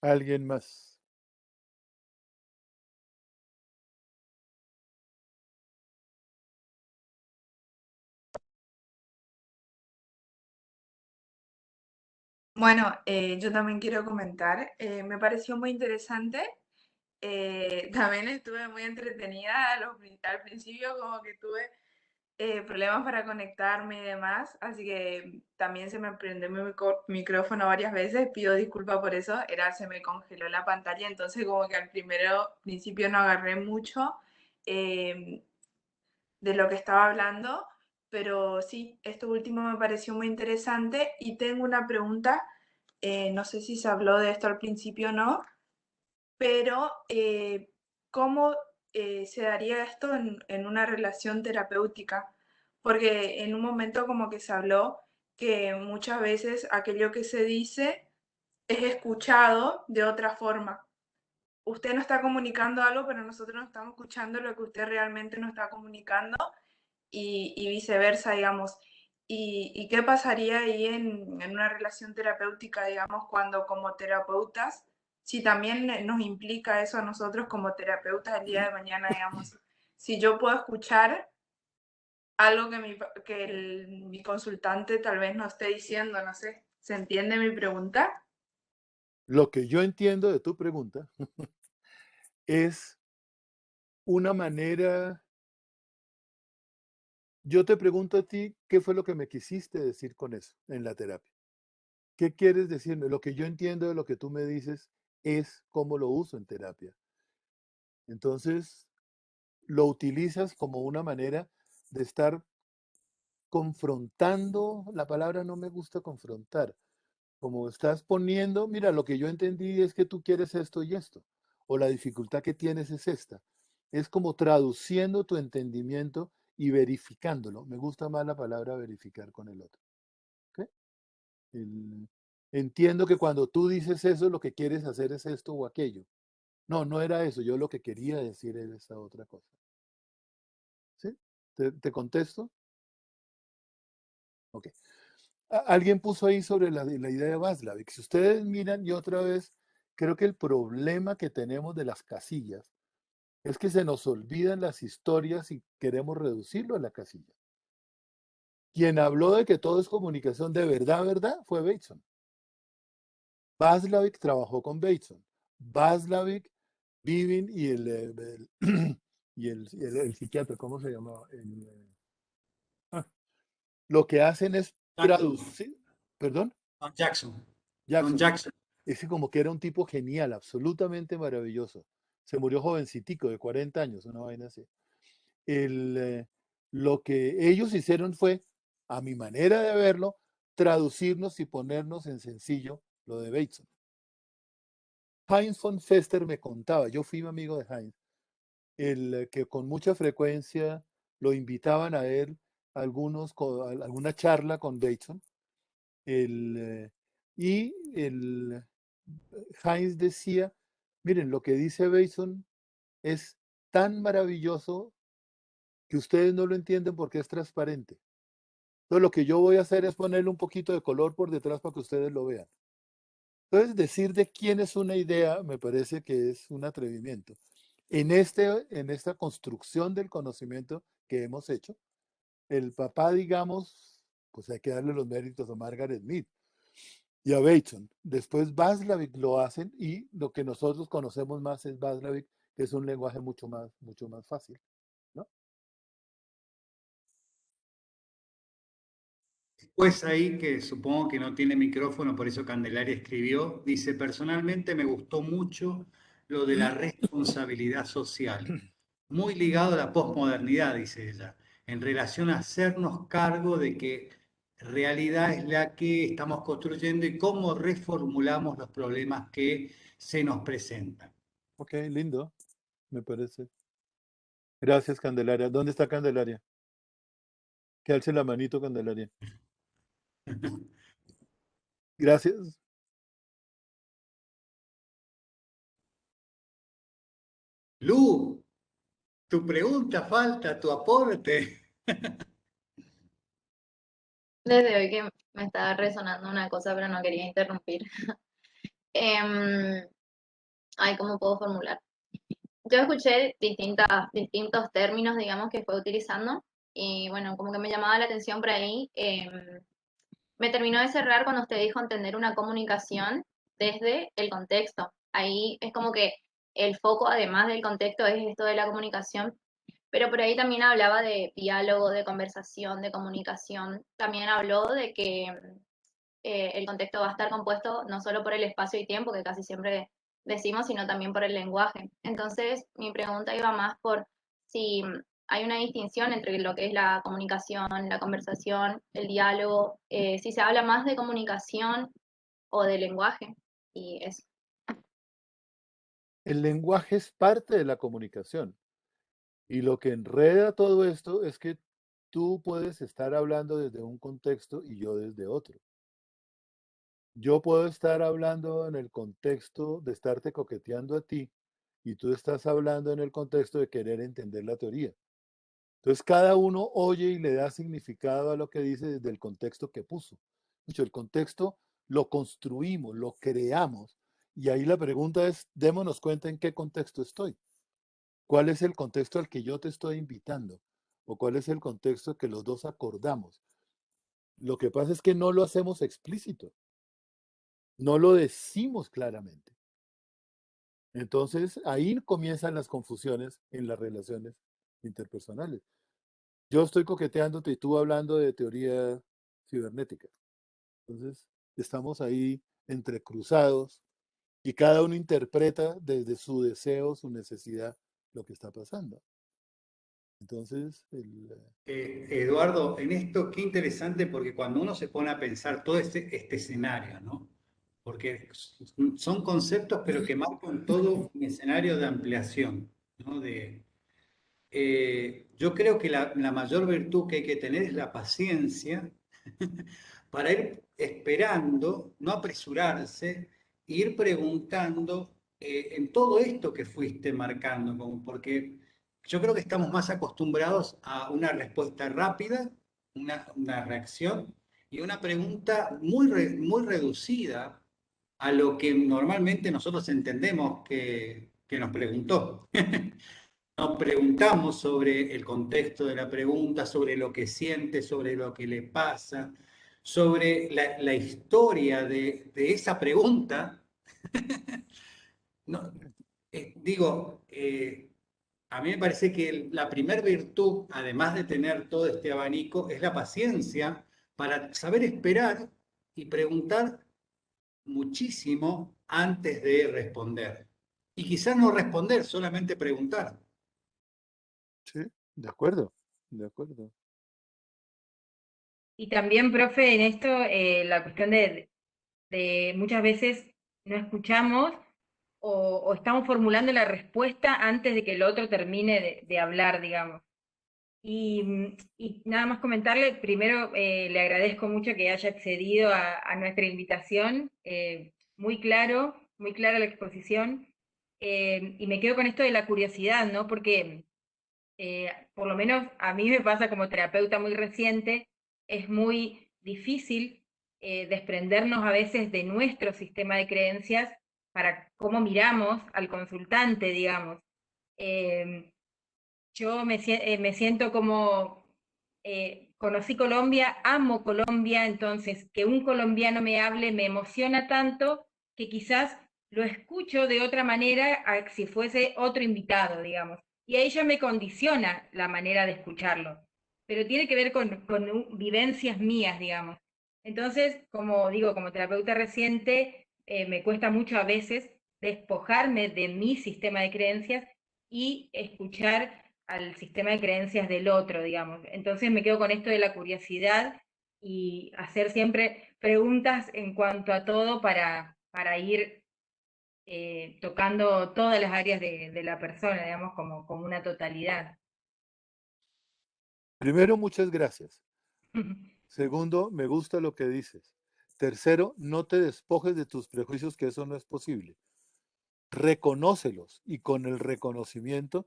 ¿Alguien más? Bueno, yo también quiero comentar, me pareció muy interesante, también estuve muy entretenida al principio, como que tuve problemas para conectarme y demás, así que también se me prendió mi micrófono varias veces, pido disculpas por eso, se me congeló la pantalla, entonces como que al principio no agarré mucho eh, de lo que estaba hablando, pero sí, esto último me pareció muy interesante y tengo una pregunta, no sé si se habló de esto al principio o no, pero ¿cómo se daría esto en una relación terapéutica, porque en un momento como que se habló que muchas veces aquello que se dice es escuchado de otra forma. Usted no está comunicando algo, pero nosotros no estamos escuchando lo que usted realmente nos está comunicando y viceversa, digamos. ¿Y qué pasaría ahí en una relación terapéutica, digamos, cuando como terapeutas, si también nos implica eso a nosotros como terapeutas el día de mañana, digamos, si yo puedo escuchar algo que mi consultante tal vez no esté diciendo, no sé, ¿se entiende mi pregunta? Lo que yo entiendo de tu pregunta es una manera, yo te pregunto a ti, ¿qué fue lo que me quisiste decir con eso en la terapia? ¿Qué quieres decirme? Lo que yo entiendo de lo que tú me dices es cómo lo uso en terapia. Entonces, lo utilizas como una manera de estar confrontando, la palabra no me gusta confrontar, como estás poniendo, mira, lo que yo entendí es que tú quieres esto y esto, o la dificultad que tienes es esta. Es como traduciendo tu entendimiento y verificándolo. Me gusta más la palabra verificar con el otro. ¿Ok? Entiendo que cuando tú dices eso, lo que quieres hacer es esto o aquello. No, no era eso. Yo lo que quería decir era esta otra cosa. ¿Sí? ¿Te contesto? Ok. Alguien puso ahí sobre la idea de Václavic. Si ustedes miran, y otra vez, creo que el problema que tenemos de las casillas es que se nos olvidan las historias y queremos reducirlo a la casilla. Quien habló de que todo es comunicación de verdad, verdad, fue Bateson. Václavic trabajó con Bateson. Václavic, Vivin y el psiquiatra, ¿cómo se llamaba? Lo que hacen es traducir, perdón, Don Jackson. Don Jackson. Jackson. Ese como que era un tipo genial, absolutamente maravilloso. Se murió jovencitico, de 40 años, una vaina así. Lo que ellos hicieron fue, a mi manera de verlo, traducirnos y ponernos en sencillo lo de Bateson. Heinz von Fester me contaba, yo fui amigo de Heinz, que con mucha frecuencia lo invitaban a él alguna charla con Bateson. Y Heinz decía, miren, lo que dice Bateson es tan maravilloso que ustedes no lo entienden porque es transparente. Entonces lo que yo voy a hacer es ponerle un poquito de color por detrás para que ustedes lo vean. Entonces decir de quién es una idea me parece que es un atrevimiento. En esta construcción del conocimiento que hemos hecho, el papá, digamos, pues hay que darle los méritos a Margaret Mead y a Bateson. Después Václavic lo hacen y lo que nosotros conocemos más es Václavic, que es un lenguaje mucho más fácil, ¿no? Pues ahí, que supongo que no tiene micrófono, por eso Candelaria escribió, dice, personalmente me gustó mucho lo de la responsabilidad social, muy ligado a la posmodernidad, dice ella, en relación a hacernos cargo de que realidad es la que estamos construyendo y cómo reformulamos los problemas que se nos presentan. Ok, lindo, me parece. Gracias, Candelaria. ¿Dónde está Candelaria? Que alce la manito, Candelaria. Gracias. Lu, tu pregunta falta, tu aporte. Desde hoy que me estaba resonando una cosa, pero no quería interrumpir. Em, Ay, ¿cómo puedo formular? Yo escuché distintos términos, digamos, que fue utilizando y bueno, como que me llamaba la atención por ahí. Me terminó de cerrar cuando usted dijo entender una comunicación desde el contexto. Ahí es como que el foco, además del contexto, es esto de la comunicación, pero por ahí también hablaba de diálogo, de conversación, de comunicación. También habló de que el contexto va a estar compuesto no solo por el espacio y tiempo, que casi siempre decimos, sino también por el lenguaje. Entonces, mi pregunta iba más por si hay una distinción entre lo que es la comunicación, la conversación, el diálogo, si se habla más de comunicación o de lenguaje, y eso. El lenguaje es parte de la comunicación. Y lo que enreda todo esto es que tú puedes estar hablando desde un contexto y yo desde otro. Yo puedo estar hablando en el contexto de estarte coqueteando a ti y tú estás hablando en el contexto de querer entender la teoría. Entonces cada uno oye y le da significado a lo que dice desde el contexto que puso. Mucho, el contexto lo construimos, lo creamos. Y ahí la pregunta es, démonos cuenta en qué contexto estoy. ¿Cuál es el contexto al que yo te estoy invitando? ¿O cuál es el contexto que los dos acordamos? Lo que pasa es que no lo hacemos explícito, no lo decimos claramente. Entonces ahí comienzan las confusiones en las relaciones interpersonales. Yo estoy coqueteándote y tú hablando de teoría cibernética. Entonces estamos ahí entrecruzados y cada uno interpreta desde su deseo, su necesidad, lo que está pasando. Entonces, Eduardo, en esto qué interesante porque cuando uno se pone a pensar todo este escenario, ¿no? Porque son conceptos pero que marcan todo un escenario de ampliación, ¿no? Yo creo que la mayor virtud que hay que tener es la paciencia para ir esperando, no apresurarse, ir preguntando en todo esto que fuiste marcando, porque yo creo que estamos más acostumbrados a una respuesta rápida, una reacción y una pregunta muy reducida a lo que normalmente nosotros entendemos que nos preguntó. Nos preguntamos sobre el contexto de la pregunta, sobre lo que siente, sobre lo que le pasa, sobre la historia de esa pregunta. No, a mí me parece que la primer virtud, además de tener todo este abanico, es la paciencia para saber esperar y preguntar muchísimo antes de responder. Y quizás no responder, solamente preguntar. sí, de acuerdo, de acuerdo. Y también, profe, en esto la cuestión de muchas veces no escuchamos o estamos formulando la respuesta antes de que el otro termine de hablar, digamos. Y nada más comentarle, primero le agradezco mucho que haya accedido a nuestra invitación, muy clara la exposición, y me quedo con esto de la curiosidad, ¿no? Porque por lo menos a mí me pasa como terapeuta muy reciente, es muy difícil desprendernos a veces de nuestro sistema de creencias para cómo miramos al consultante, digamos. Eh, yo me siento como, conocí Colombia, amo Colombia, entonces que un colombiano me hable me emociona tanto que quizás lo escucho de otra manera a si fuese otro invitado, digamos. Y ahí ya me condiciona la manera de escucharlo. Pero tiene que ver con vivencias mías, digamos. Entonces, como digo, como terapeuta reciente, me cuesta mucho a veces despojarme de mi sistema de creencias y escuchar al sistema de creencias del otro, digamos. Entonces me quedo con esto de la curiosidad y hacer siempre preguntas en cuanto a todo para ir tocando todas las áreas de la persona, digamos, como una totalidad. Primero, muchas gracias. Segundo, me gusta lo que dices. Tercero, no te despojes de tus prejuicios, que eso no es posible. Reconócelos y con el reconocimiento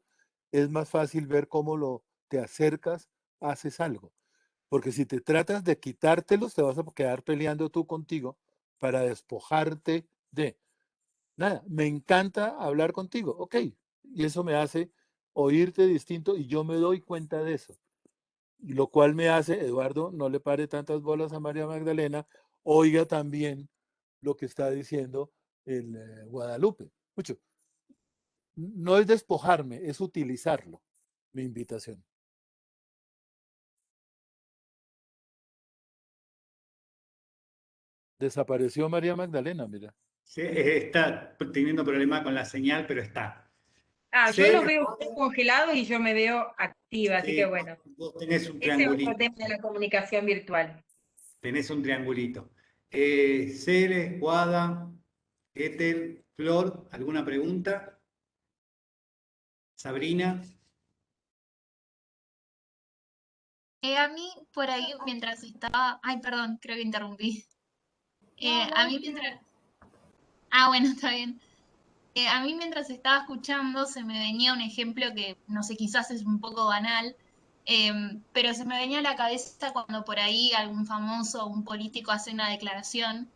es más fácil ver cómo te acercas, haces algo. Porque si te tratas de quitártelos, te vas a quedar peleando tú contigo para despojarte de. Nada, me encanta hablar contigo, ok. Y eso me hace oírte distinto y yo me doy cuenta de eso. Lo cual me hace, Eduardo, no le pare tantas bolas a María Magdalena, oiga también lo que está diciendo el Guadalupe. Mucho. No es despojarme, es utilizarlo, mi invitación. Desapareció María Magdalena, mira. Sí, está teniendo problemas con la señal, pero está. Yo los Cele, veo congelados y yo me veo activa, así que sí, bueno, vos tenés un ese es otro triangulito. tema de la comunicación virtual. Tenés un triangulito. Cele, Guada, Ethel, Flor, ¿alguna pregunta? Sabrina. A mí por ahí mientras estaba, ay, perdón, creo que interrumpí. A mí mientras, bueno, está bien. A mí mientras estaba escuchando se me venía un ejemplo que, no sé, quizás es un poco banal, pero se me venía a la cabeza cuando por ahí algún famoso o un político hace una declaración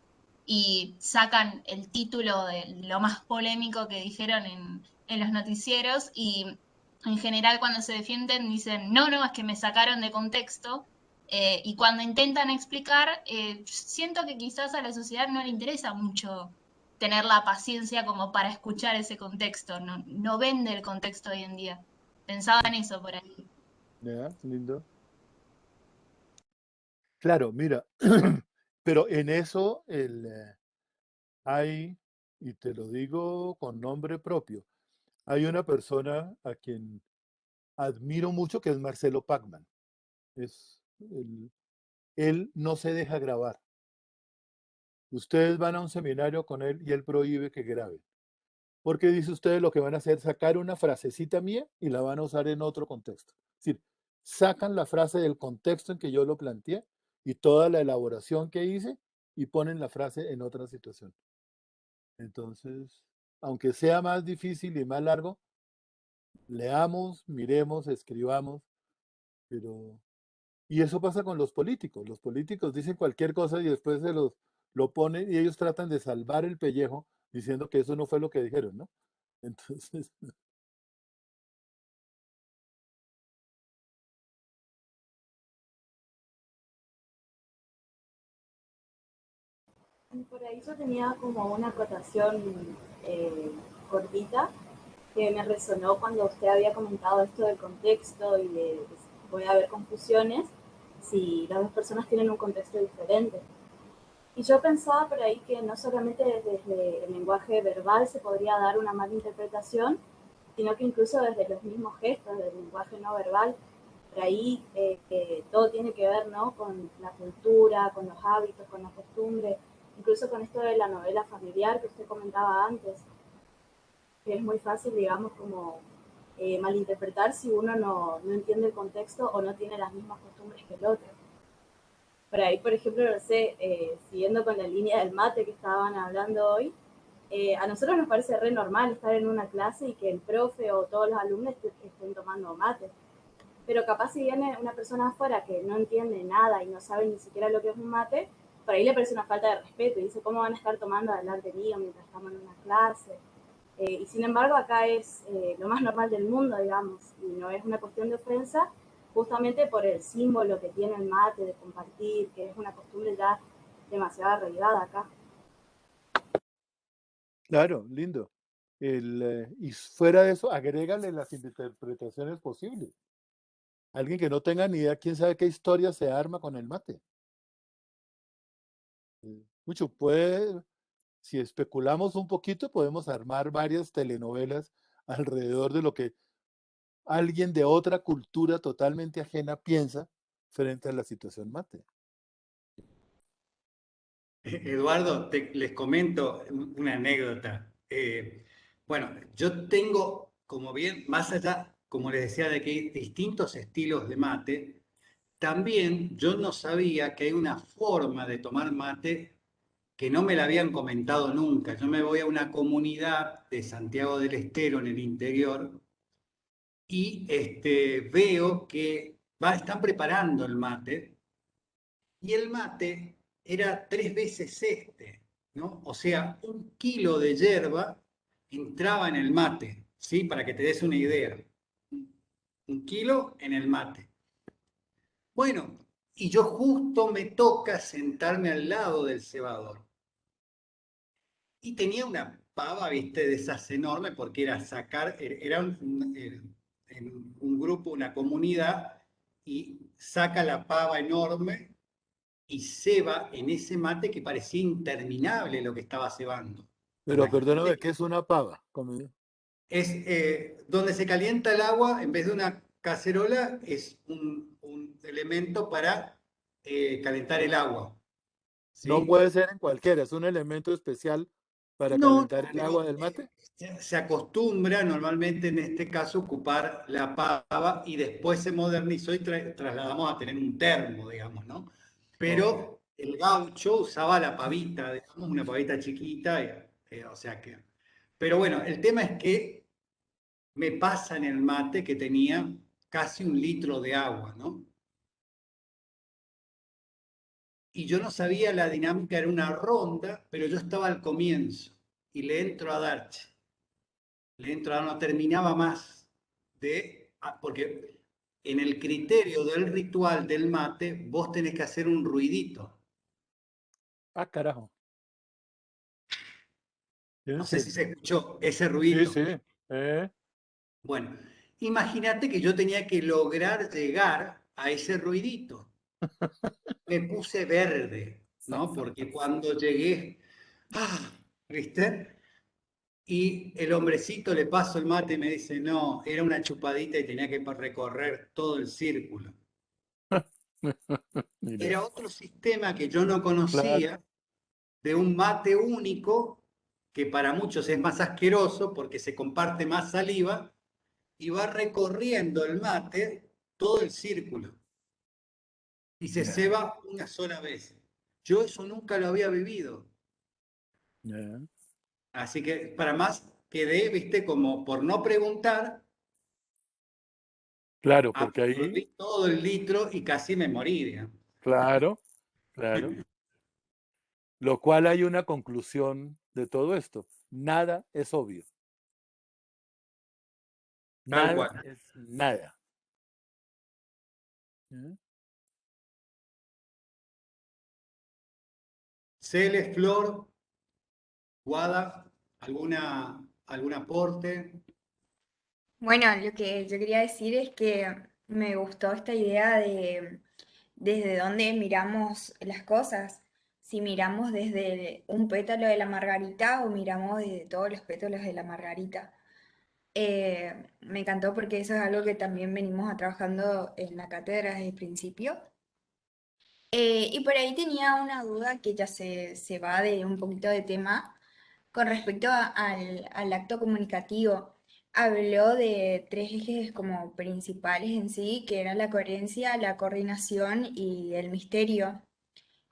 y sacan el título de lo más polémico que dijeron en los noticieros y en general cuando se defienden dicen, no, no, es que me sacaron de contexto. Y cuando intentan explicar, siento que quizás a la sociedad no le interesa mucho tener la paciencia como para escuchar ese contexto, no, no vende el contexto hoy en día. Pensaba en eso por ahí. ¿Ya? Lindo. Claro, mira, pero en eso hay, y te lo digo con nombre propio, hay una persona a quien admiro mucho que es Marcelo Pacman. Él no se deja grabar. Ustedes van a un seminario con él y él prohíbe que graben. Porque dice ustedes lo que van a hacer, sacar una frasecita mía y la van a usar en otro contexto. Es decir, sacan la frase del contexto en que yo lo planteé y toda la elaboración que hice y ponen la frase en otra situación. Entonces, aunque sea más difícil y más largo, leamos, miremos, escribamos, pero... Y eso pasa con los políticos. Los políticos dicen cualquier cosa y después lo ponen y ellos tratan de salvar el pellejo diciendo que eso no fue lo que dijeron, ¿no? Entonces, Por ahí yo tenía como una acotación eh, cortita que me resonó cuando usted había comentado esto del contexto y de que puede haber confusiones si las dos personas tienen un contexto diferente. Y yo pensaba por ahí que no solamente desde el lenguaje verbal se podría dar una mala interpretación, sino que incluso desde los mismos gestos, del lenguaje no verbal, por ahí todo tiene que ver, ¿no?, con la cultura, con los hábitos, con las costumbres, incluso con esto de la novela familiar que usted comentaba antes, que es muy fácil, digamos, como malinterpretar si uno no entiende el contexto o no tiene las mismas costumbres que el otro. Por ahí, por ejemplo, no sé, siguiendo con la línea del mate que estaban hablando hoy, a nosotros nos parece re normal estar en una clase y que el profe o todos los alumnos estén tomando mate. Pero capaz si viene una persona afuera que no entiende nada y no sabe ni siquiera lo que es un mate, por ahí le parece una falta de respeto y dice, ¿cómo van a estar tomando adelante mío mientras estamos en una clase? Y sin embargo acá es lo más normal del mundo, digamos, y no es una cuestión de ofensa, justamente por el símbolo que tiene el mate de compartir, que es una costumbre ya demasiado arraigada acá. claro, lindo. Y fuera de eso, agrégale las interpretaciones posibles. Alguien que no tenga ni idea, quién sabe qué historia se arma con el mate. Mucho puede, si especulamos un poquito, podemos armar varias telenovelas alrededor de lo que alguien de otra cultura totalmente ajena piensa frente a la situación mate. Eduardo, les comento una anécdota. Bueno, yo tengo, como bien, más allá, como les decía, de que hay distintos estilos de mate, también yo no sabía que hay una forma de tomar mate que no me la habían comentado nunca. Yo me voy a una comunidad de Santiago del Estero, en el interior, y veo que están preparando el mate, y el mate era 3 veces ¿no? O sea, 1 kilo de yerba entraba en el mate, ¿sí? Para que te des una idea. 1 kilo en el mate. Bueno, y yo justo me toca sentarme al lado del cebador. Y tenía una pava, viste, de esas enormes, porque era sacar, era un grupo, una comunidad, y saca la pava enorme y ceba en ese mate que parecía interminable lo que estaba cebando. Pero perdóname, Imagínate, ¿qué es una pava? es donde se calienta el agua, en vez de una cacerola, es un elemento para calentar el agua. No ¿Sí? puede ser en cualquiera, es un elemento especial para No, calentar el pero agua del mate? se acostumbra normalmente en este caso ocupar la pava y después se modernizó y trasladamos a tener un termo, digamos, ¿no? Ok. Pero el gaucho usaba la pavita, digamos, una pavita chiquita, o sea que... Pero bueno, el tema es que me pasa en el mate que tenía casi 1 litro de agua, ¿no? Y yo no sabía la dinámica, era una ronda, pero yo estaba al comienzo y le entro a dar, no terminaba más porque en el criterio del ritual del mate, vos tenés que hacer un ruidito. Ah, carajo. ¿En No sé si serio? se escuchó ese Sí, ruidito. sí. ¿Eh? Bueno, imagínate que yo tenía que lograr llegar a ese ruidito. Me puse verde, ¿no? Porque cuando llegué, ¿viste? Y el hombrecito le paso el mate y me dice, no, era una chupadita y tenía que recorrer todo el círculo. Mira, Era otro sistema que yo no claro. conocía, de un mate único, que para muchos es más asqueroso porque se comparte más saliva, y va recorriendo el mate todo el círculo y se Ya, ceba una sola vez. Yo eso nunca lo había vivido. ya. Así que para más quedé, viste, como por no preguntar, Claro, porque ahí, absorbí todo el litro y casi me morí, digamos. claro, claro. Lo cual hay una conclusión de todo esto. Nada es obvio. Tal Nada cual. es nada. ¿Eh? Cele, Flor, Guada, algún aporte. Bueno, lo que yo quería decir es que me gustó esta idea de desde dónde miramos las cosas. Si miramos desde un pétalo de la margarita o miramos desde todos los pétalos de la margarita. Me encantó porque eso es algo que también venimos trabajando en la cátedra desde el principio. Y por ahí tenía una duda que ya se va de un poquito de tema con respecto al acto comunicativo. Habló de 3 ejes como principales en sí, que eran la coherencia, la coordinación y el misterio.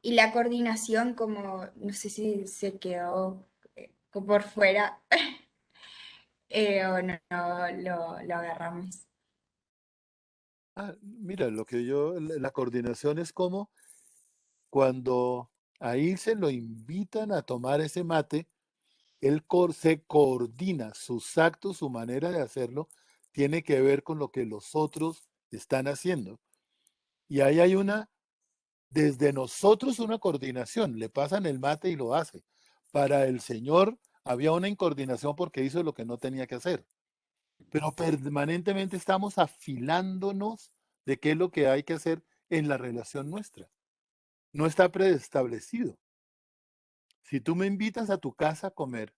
Y la coordinación como, no sé si se quedó por fuera o no lo agarramos. Ah, mira, la coordinación es como cuando ahí se lo invitan a tomar ese mate, se coordina, sus actos, su manera de hacerlo, tiene que ver con lo que los otros están haciendo. Y ahí hay desde nosotros una coordinación, le pasan el mate y lo hace. Para el Señor había una incoordinación porque hizo lo que no tenía que hacer. Pero permanentemente estamos afilándonos de qué es lo que hay que hacer en la relación nuestra. No está preestablecido. Si tú me invitas a tu casa a comer,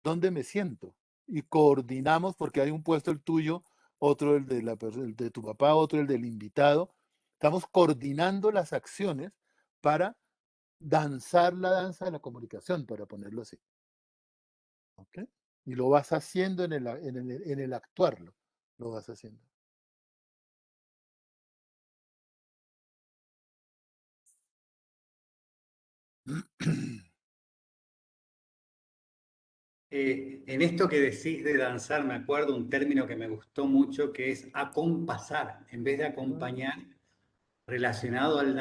¿dónde me siento? Y coordinamos porque hay un puesto el tuyo, otro el de tu papá, otro el del invitado. Estamos coordinando las acciones para danzar la danza de la comunicación, para ponerlo así. ¿Ok? Y lo vas haciendo en el actuarlo, lo vas haciendo. En esto que decís de danzar, me acuerdo un término que me gustó mucho, que es acompasar, en vez de acompañar, relacionado al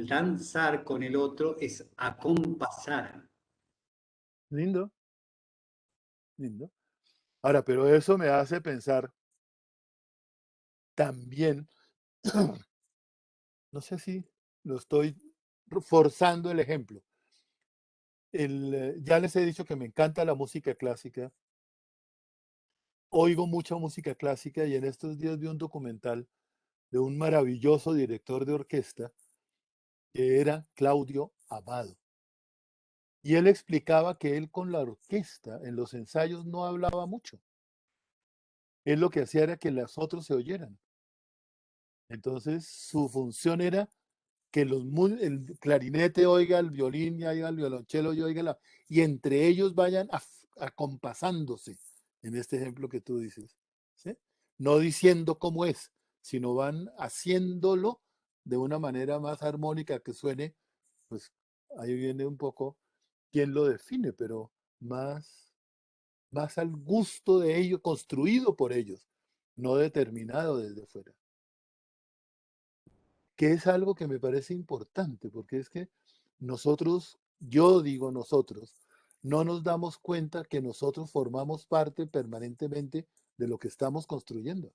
danzar con el otro, es acompasar. Lindo, lindo. Ahora, pero eso me hace pensar también, no sé si lo estoy forzando el ejemplo. Ya les he dicho que me encanta la música clásica. Oigo mucha música clásica y en estos días vi un documental de un maravilloso director de orquesta que era Claudio Abbado. Y él explicaba que él con la orquesta en los ensayos no hablaba mucho. Él lo que hacía era que los otros se oyeran. Entonces su función era que el clarinete oiga el violín y oiga el violonchelo y oiga y entre ellos vayan acompasándose, en este ejemplo que tú dices, ¿sí? No diciendo cómo es, sino van haciéndolo de una manera más armónica que suene, pues ahí viene un poco quién lo define, pero más al gusto de ellos, construido por ellos, no determinado desde fuera. Que es algo que me parece importante, porque es que nosotros, yo digo nosotros, no nos damos cuenta que nosotros formamos parte permanentemente de lo que estamos construyendo.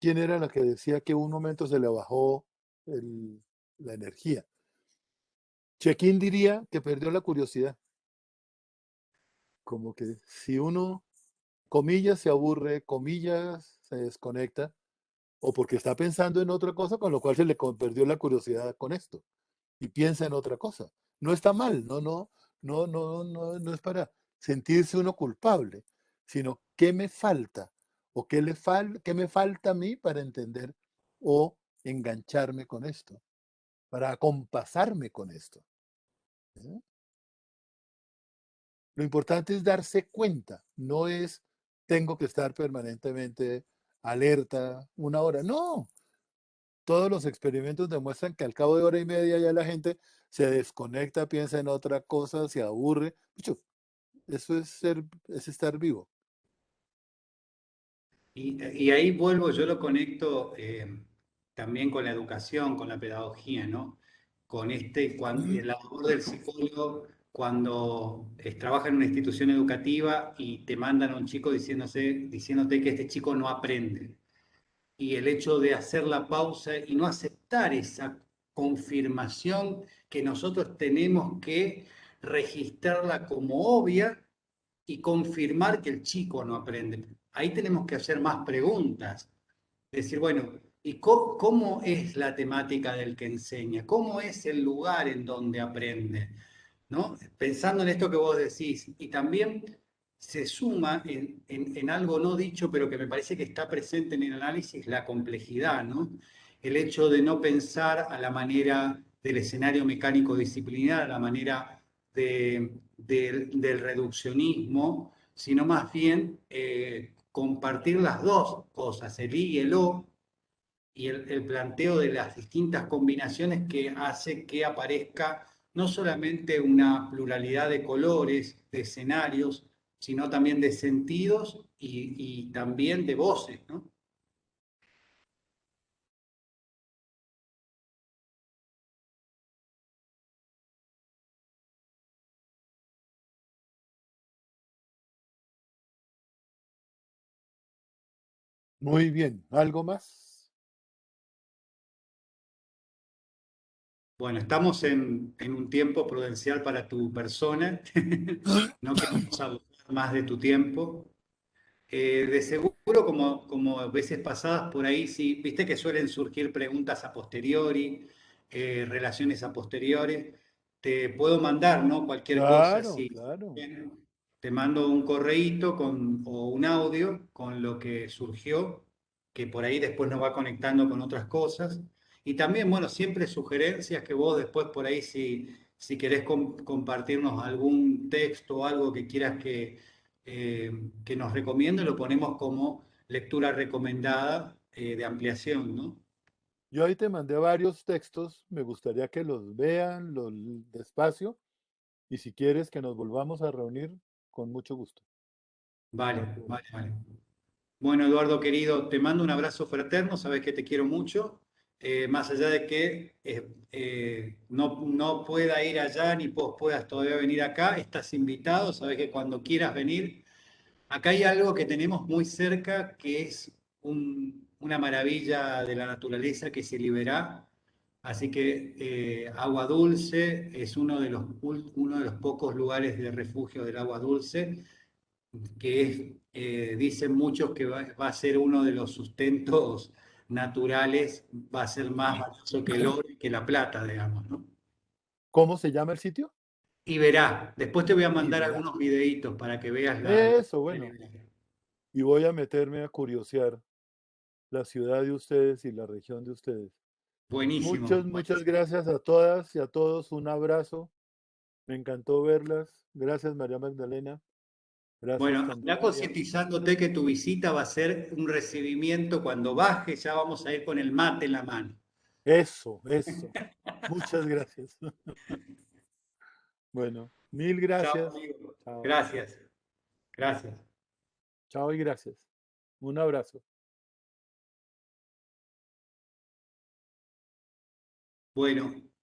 ¿Quién era la que decía que un momento se le bajó la energía? Chequín diría que perdió la curiosidad. Como que si uno, comillas, se aburre, comillas, se desconecta, o porque está pensando en otra cosa, con lo cual se le perdió la curiosidad con esto y piensa en otra cosa. No está mal, no es para sentirse uno culpable, sino qué me falta o qué me falta a mí para entender o engancharme con esto, para acompasarme con esto. ¿Eh? Lo importante es darse cuenta, no es tengo que estar permanentemente alerta una hora, no. Todos los experimentos demuestran que al cabo de hora y media ya la gente se desconecta, piensa en otra cosa, se aburre. Pucho, eso es estar vivo. Y ahí vuelvo, yo lo conecto también con la educación, con la pedagogía, ¿no? Con la labor del psicólogo cuando trabaja en una institución educativa y te mandan a un chico diciéndote que este chico no aprende. Y el hecho de hacer la pausa y no aceptar esa confirmación que nosotros tenemos que registrarla como obvia y confirmar que el chico no aprende. Ahí tenemos que hacer más preguntas. Decir, bueno, ¿y cómo es la temática del que enseña? ¿Cómo es el lugar en donde aprende? ¿No? Pensando en esto que vos decís. Y también se suma en algo no dicho, pero que me parece que está presente en el análisis, la complejidad, ¿no? El hecho de no pensar a la manera del escenario mecánico disciplinar, a la manera del reduccionismo, sino más bien compartir las dos cosas, el I y el O, y el planteo de las distintas combinaciones que hace que aparezca no solamente una pluralidad de colores, de escenarios, sino también de sentidos y también de voces, ¿no? Muy bien, ¿algo más? Bueno, estamos en un tiempo prudencial para tu persona. No queremos abusar más de tu tiempo. De seguro, como veces pasadas por ahí, sí, viste que suelen surgir preguntas a posteriori, relaciones a posteriori. Te puedo mandar, ¿no? Cualquier cosa, Claro, si claro. te mando un correíto o un audio con lo que surgió, que por ahí después nos va conectando con otras cosas. Y también, bueno, siempre sugerencias que vos después por ahí, si querés compartirnos algún texto o algo que quieras que nos recomiende, lo ponemos como lectura recomendada de ampliación, ¿no? Yo ahí te mandé varios textos, me gustaría que los vean despacio y si quieres que nos volvamos a reunir, con mucho gusto. No hay Vale, problema. vale, vale. Bueno, Eduardo, querido, te mando un abrazo fraterno, sabes que te quiero mucho, más allá de que no pueda ir allá ni vos puedas todavía venir acá, estás invitado, sabes que cuando quieras venir, acá hay algo que tenemos muy cerca que es una maravilla de la naturaleza que se libera, así que Agua Dulce es uno de los pocos lugares de refugio del agua dulce que dicen muchos que va a ser uno de los sustentos naturales, va a ser más valioso que el oro y que la plata, digamos, ¿no? ¿Cómo se llama el sitio? Y verá, después te voy a Y mandar verá. algunos videitos para que veas Eso, bueno. Y voy a meterme a curiosear la ciudad de ustedes y la región de ustedes. Buenísimo. Muchas gracias a todas y a todos. Un abrazo. Me encantó verlas. Gracias, María Magdalena. Gracias, Bueno, ya Candelaria. concientizándote que tu visita va a ser un recibimiento. Cuando baje, ya vamos a ir con el mate en la mano. Eso. Muchas gracias. Bueno, mil Chao, gracias. amigo. Chao. Gracias. Gracias. Chao y gracias. Un abrazo. Bueno.